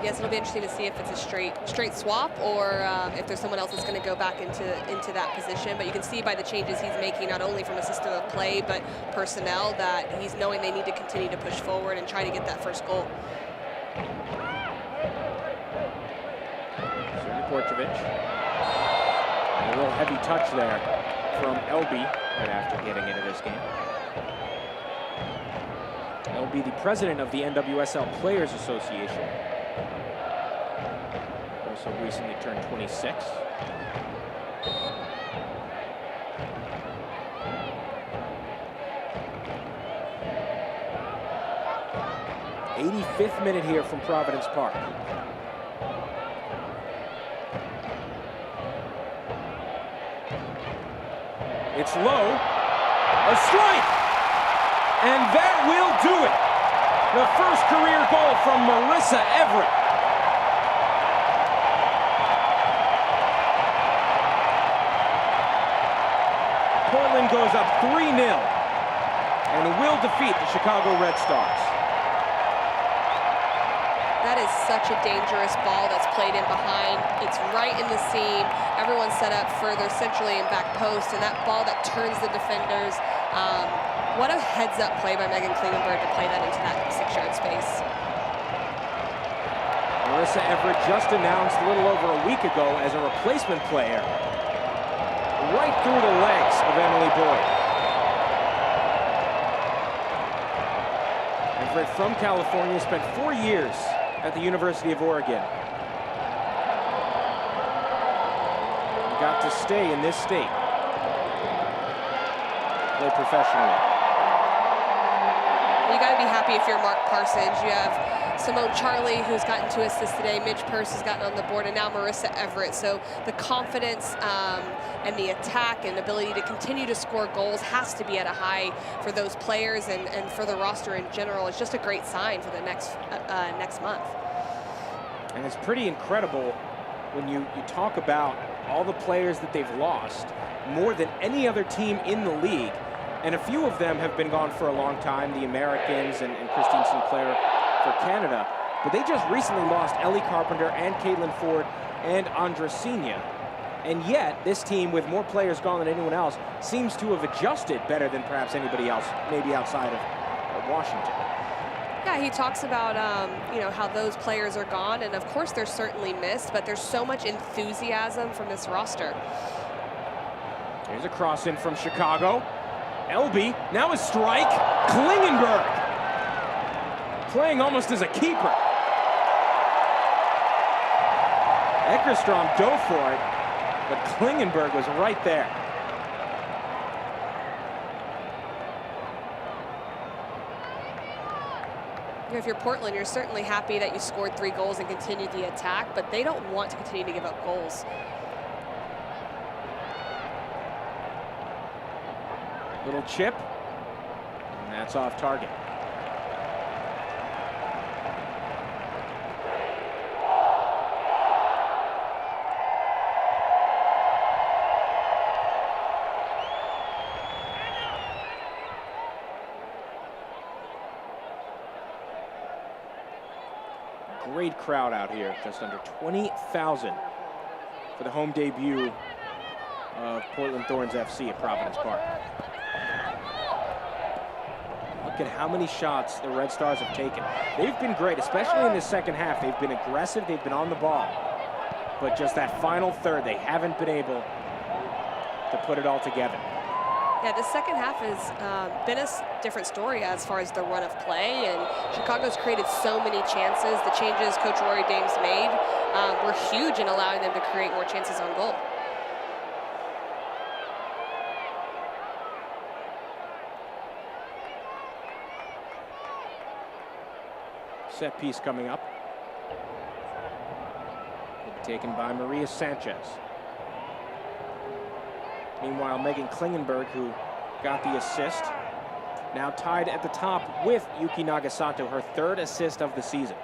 Yes, it'll be interesting to see if it's a straight swap, or if there's someone else that's going to go back into that position. But you can see by the changes he's making, not only from a system of play, but personnel, that he's knowing they need to continue to push forward and try to get that first goal. Portovich. And a real heavy touch there from Elby right after getting into this game. Elby, the president of the NWSL Players Association. Also recently turned 26. '85th minute here from Providence Park. It's low, a strike, and that will do it. The first career goal from Marissa Everett. Portland goes up 3-0 and will defeat the Chicago Red Stars. That is such a dangerous ball that's played in behind. It's right in the seam. Everyone's set up further centrally and back post, and that ball that turns the defenders. What a heads-up play by Megan Klingenberg to play that into that 6-yard space. Marissa Everett just announced a little over a week ago as a replacement player. Right through the legs of Emily Boyd. Everett from California, spent 4 years at the University of Oregon. Got to stay in this state. Play professionally. You got to be happy if you're Mark Parsons. You have Simone Charlie, who's gotten 2 assists today. Mitch Purse has gotten on the board, and now Marissa Everett. So the confidence and the attack and ability to continue to score goals has to be at a high for those players and for the roster in general. It's just a great sign for the next month. And it's pretty incredible when you talk about all the players that they've lost, more than any other team in the league. And a few of them have been gone for a long time, the Americans and Christine Sinclair for Canada. But they just recently lost Ellie Carpenter and Caitlin Ford and Andresina. And yet, this team, with more players gone than anyone else, seems to have adjusted better than perhaps anybody else, maybe outside of Washington. Yeah, he talks about, how those players are gone, and of course they're certainly missed, but there's so much enthusiasm from this roster. Here's a cross in from Chicago. Elby, now a strike. Klingenberg, playing almost as a keeper. Eckerstrom dove for it, but Klingenberg was right there. If you're Portland, you're certainly happy that you scored 3 goals and continued the attack, but they don't want to continue to give up goals. Little chip, and that's off target. Great crowd out here, just under 20,000 for the home debut of Portland Thorns FC at Providence Park. Look at how many shots the Red Stars have taken. They've been great, especially in the second half. They've been aggressive, they've been on the ball. But just that final third, they haven't been able to put it all together. Yeah, the second half has been a different story as far as the run of play, and Chicago's created so many chances. The changes Coach Rory Dames made were huge in allowing them to create more chances on goal. Set piece coming up. Will be taken by Maria Sanchez. Meanwhile, Megan Klingenberg, who got the assist, now tied at the top with Yuki Nagasato, her third assist of the season.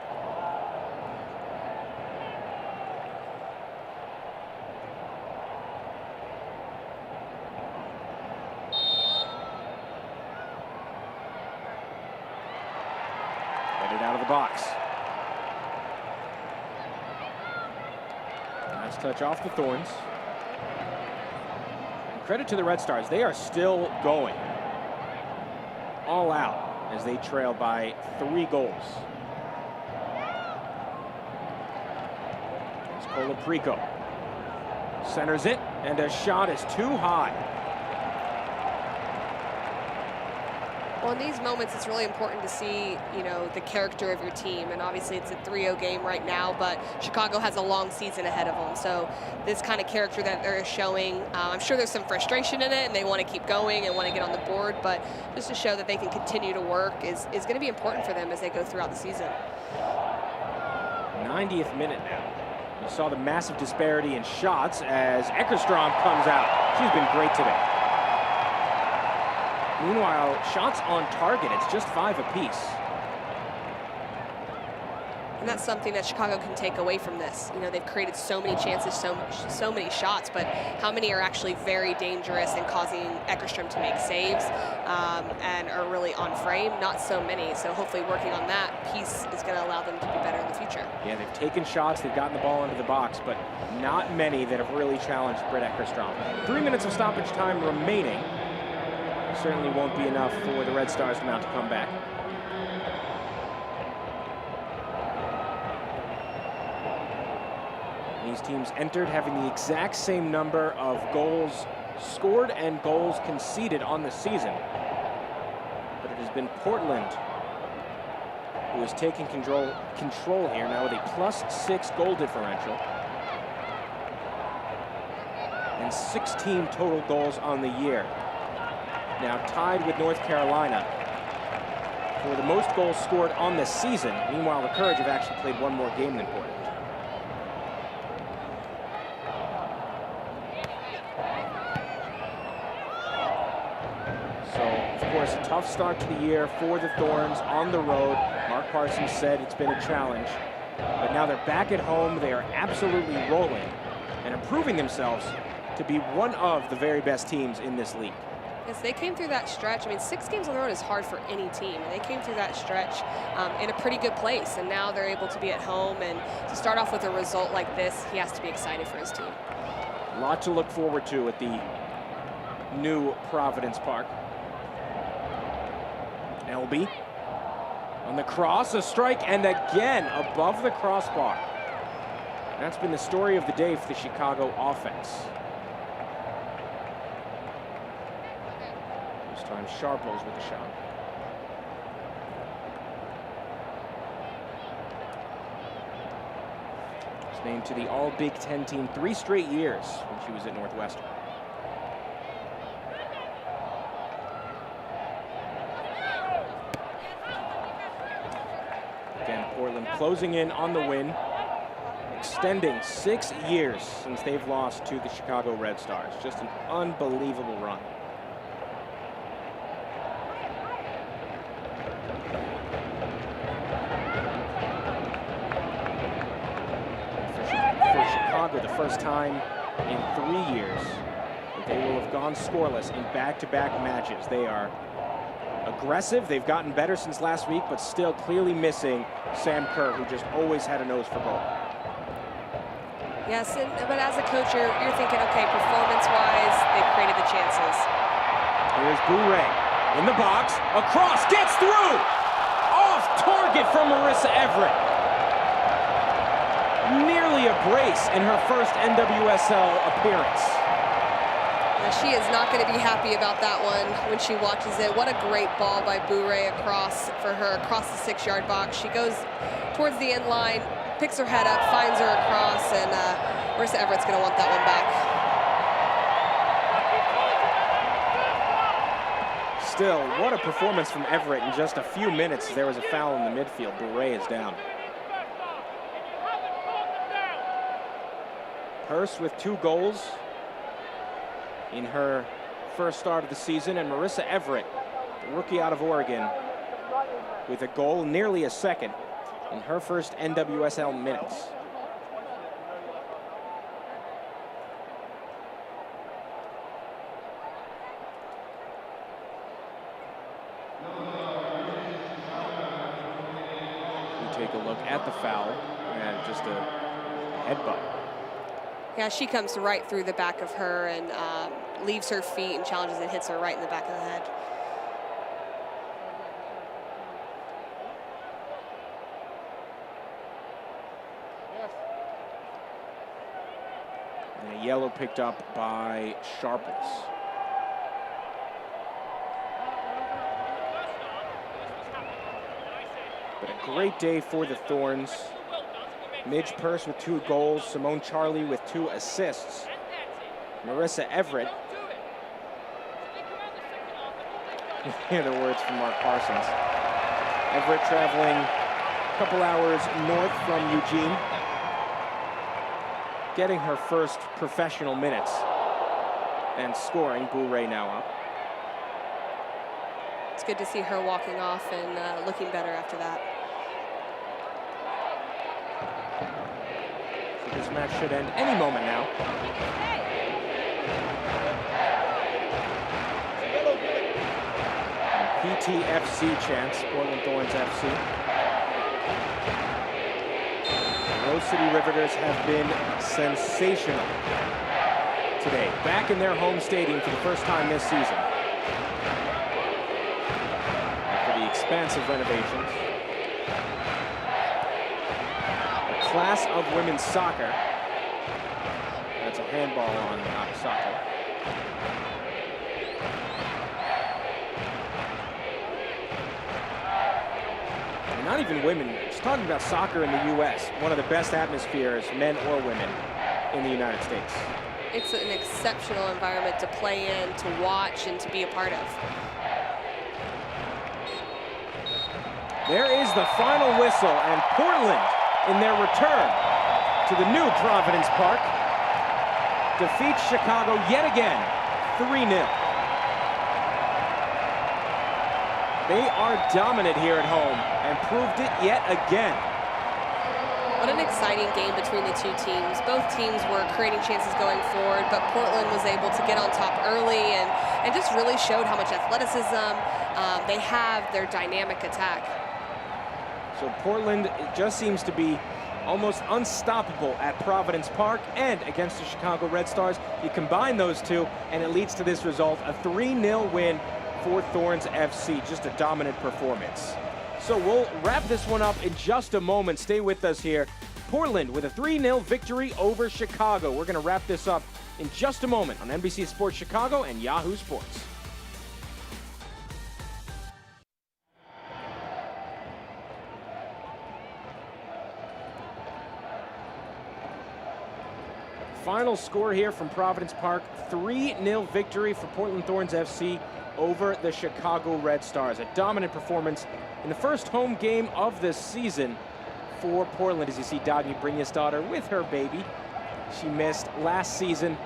Headed out of the box. Nice touch off the Thorns. Credit to the Red Stars, they are still going all out as they trail by 3 goals. It's Colaprico. Centers it, and a shot is too high. Well, in these moments, it's really important to see, you know, the character of your team. And obviously, it's a 3-0 game right now, but Chicago has a long season ahead of them. So this kind of character that they're showing, I'm sure there's some frustration in it, and they want to keep going and want to get on the board. But just to show that they can continue to work is going to be important for them as they go throughout the season. 90th minute now. You saw the massive disparity in shots as Eckerstrom comes out. She's been great today. Meanwhile, shots on target, it's just 5 apiece. And that's something that Chicago can take away from this. You know, they've created so many chances, so many shots, but how many are actually very dangerous and causing Eckerstrom to make saves and are really on frame? Not so many. So hopefully working on that piece is going to allow them to be better in the future. Yeah, they've taken shots, they've gotten the ball into the box, but not many that have really challenged Britt Eckerstrom. 3 minutes of stoppage time remaining. Certainly won't be enough for the Red Stars to mount a comeback. These teams entered having the exact same number of goals scored and goals conceded on the season. But it has been Portland who is taking control here now with a +6 goal differential and 16 total goals on the year. Now tied with North Carolina for the most goals scored on the season. Meanwhile, the Courage have actually played 1 more game than Portland. So, of course, a tough start to the year for the Thorns on the road. Mark Parsons said it's been a challenge. But now they're back at home. They are absolutely rolling and improving themselves to be one of the very best teams in this league. Yes, they came through that stretch. I mean, 6 games on the road is hard for any team. And they came through that stretch in a pretty good place. And now they're able to be at home. And to start off with a result like this, he has to be excited for his team. A lot to look forward to at the new Providence Park. Elby on the cross, a strike, and again above the crossbar. That's been the story of the day for the Chicago offense. Time Sharples with the shot. She's named to the All Big Ten team 3 straight years when she was at Northwestern. Again, Portland closing in on the win, extending 6 years since they've lost to the Chicago Red Stars. Just an unbelievable run. The first time in 3 years that they will have gone scoreless in back-to-back matches. They are aggressive. They've gotten better since last week, but still clearly missing Sam Kerr, who just always had a nose for goal. Yes, but as a coach, you're thinking, okay, performance-wise, they've created the chances. Here's Bourret in the box, across, gets through! Off target from Marissa Everett. Nearly a brace in her first NWSL appearance. Now, she is not going to be happy about that one when she watches it. What a great ball by Bourret across for her, across the 6-yard box. She goes towards the end line, picks her head up, finds her across, and Marissa Everett's going to want that one back. Still, what a performance from Everett in just a few minutes. There was a foul in the midfield. Bourret is down. Purse with 2 goals in her first start of the season, and Marissa Everett, the rookie out of Oregon, with a goal, nearly a second, in her first NWSL minutes. We take a look at the foul, and just a headbutt. Yeah, she comes right through the back of her and leaves her feet and challenges and hits her right in the back of the head. And a yellow picked up by Sharples. But a great day for the Thorns. Midge Purse with 2 goals, Simone Charlie with 2 assists. Marissa Everett. Hear the words from Mark Parsons. Everett traveling a couple hours north from Eugene, getting her first professional minutes and scoring. Bourret now up. It's good to see her walking off and looking better after that. This match should end any moment now. PTFC chants, Portland Thorns FC. The Rose City Riveters have been sensational today. Back in their home stadium for the first time this season. After the expansive renovations. Class of women's soccer. That's a handball on Nagasaki. And not even women, just talking about soccer in the U.S., one of the best atmospheres, men or women, in the United States. It's an exceptional environment to play in, to watch, and to be a part of. There is the final whistle, and Portland, in their return to the new Providence Park, defeats Chicago yet again, 3-0. They are dominant here at home and proved it yet again. What an exciting game between the two teams. Both teams were creating chances going forward, but Portland was able to get on top early and just really showed how much athleticism they have, their dynamic attack. So Portland just seems to be almost unstoppable at Providence Park and against the Chicago Red Stars. You combine those two, and it leads to this result, a 3-0 win for Thorns FC. Just a dominant performance. So we'll wrap this one up in just a moment. Stay with us here. Portland with a 3-0 victory over Chicago. We're going to wrap this up in just a moment on NBC Sports Chicago and Yahoo Sports. Final score here from Providence Park, 3-0 victory for Portland Thorns FC over the Chicago Red Stars. A dominant performance in the first home game of the season for Portland, as you see Dagny Brynja's with her baby. She missed last season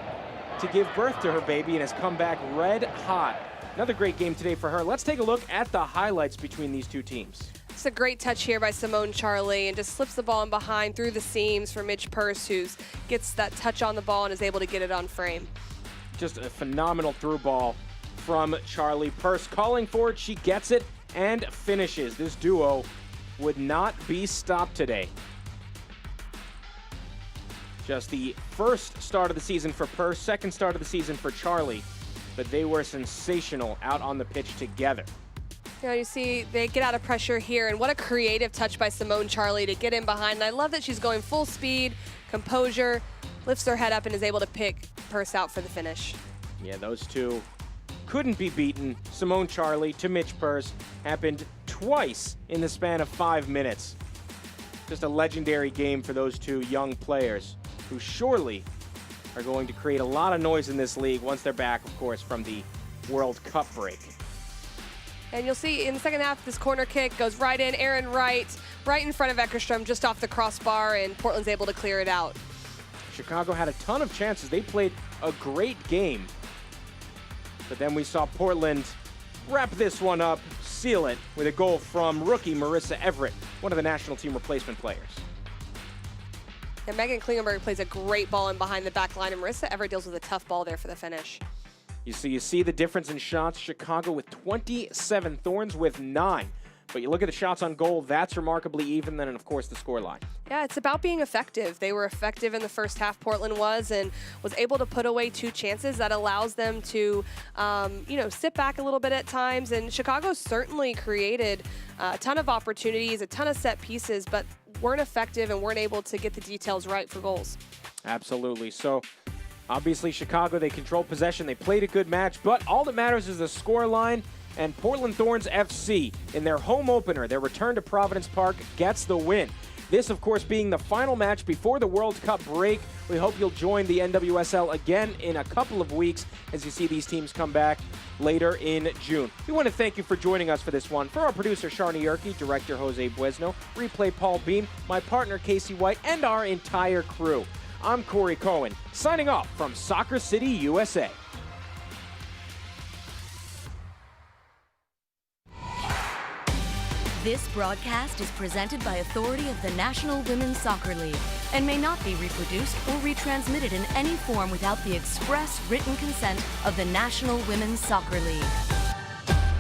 to give birth to her baby and has come back red hot. Another great game today for her. Let's take a look at the highlights between these two teams. It's a great touch here by Simone Charlie and just slips the ball in behind through the seams for Midge Purse, who gets that touch on the ball and is able to get it on frame. Just a phenomenal through ball from Charlie. Purse calling for it, she gets it and finishes. This duo would not be stopped today. Just the first start of the season for Purse, second start of the season for Charlie, but they were sensational out on the pitch together. You know, you see they get out of pressure here, and what a creative touch by Simone Charlie to get in behind. And I love that she's going full speed, composure, lifts her head up, and is able to pick Purse out for the finish. Yeah, those two couldn't be beaten. Simone Charlie to Mitch Purse happened twice in the span of 5 minutes. Just a legendary game for those two young players who surely are going to create a lot of noise in this league once they're back, of course, from the World Cup break. And you'll see in the second half, this corner kick goes right in, Aaron Wright, right in front of Eckerstrom, just off the crossbar, and Portland's able to clear it out. Chicago had a ton of chances. They played a great game. But then we saw Portland wrap this one up, seal it with a goal from rookie Marissa Everett, one of the national team replacement players. And Megan Klingenberg plays a great ball in behind the back line, and Marissa Everett deals with a tough ball there for the finish. You see the difference in shots. Chicago with 27, Thorns with 9. But you look at the shots on goal, that's remarkably even. Then, of course, the scoreline. Yeah, it's about being effective. They were effective in the first half, Portland was, and was able to put away 2 chances. That allows them to, sit back a little bit at times. And Chicago certainly created a ton of opportunities, a ton of set pieces, but weren't effective and weren't able to get the details right for goals. Absolutely. So, obviously, Chicago, they controlled possession. They played a good match, but all that matters is the scoreline. And Portland Thorns FC, in their home opener, their return to Providence Park, gets the win. This, of course, being the final match before the World Cup break. We hope you'll join the NWSL again in a couple of weeks as you see these teams come back later in June. We want to thank you for joining us for this one. For our producer, Sharni Yerke, director Jose Buesno, replay Paul Beam, my partner, Casey White, and our entire crew. I'm Corey Cohen, signing off from Soccer City, USA. This broadcast is presented by authority of the National Women's Soccer League and may not be reproduced or retransmitted in any form without the express written consent of the National Women's Soccer League.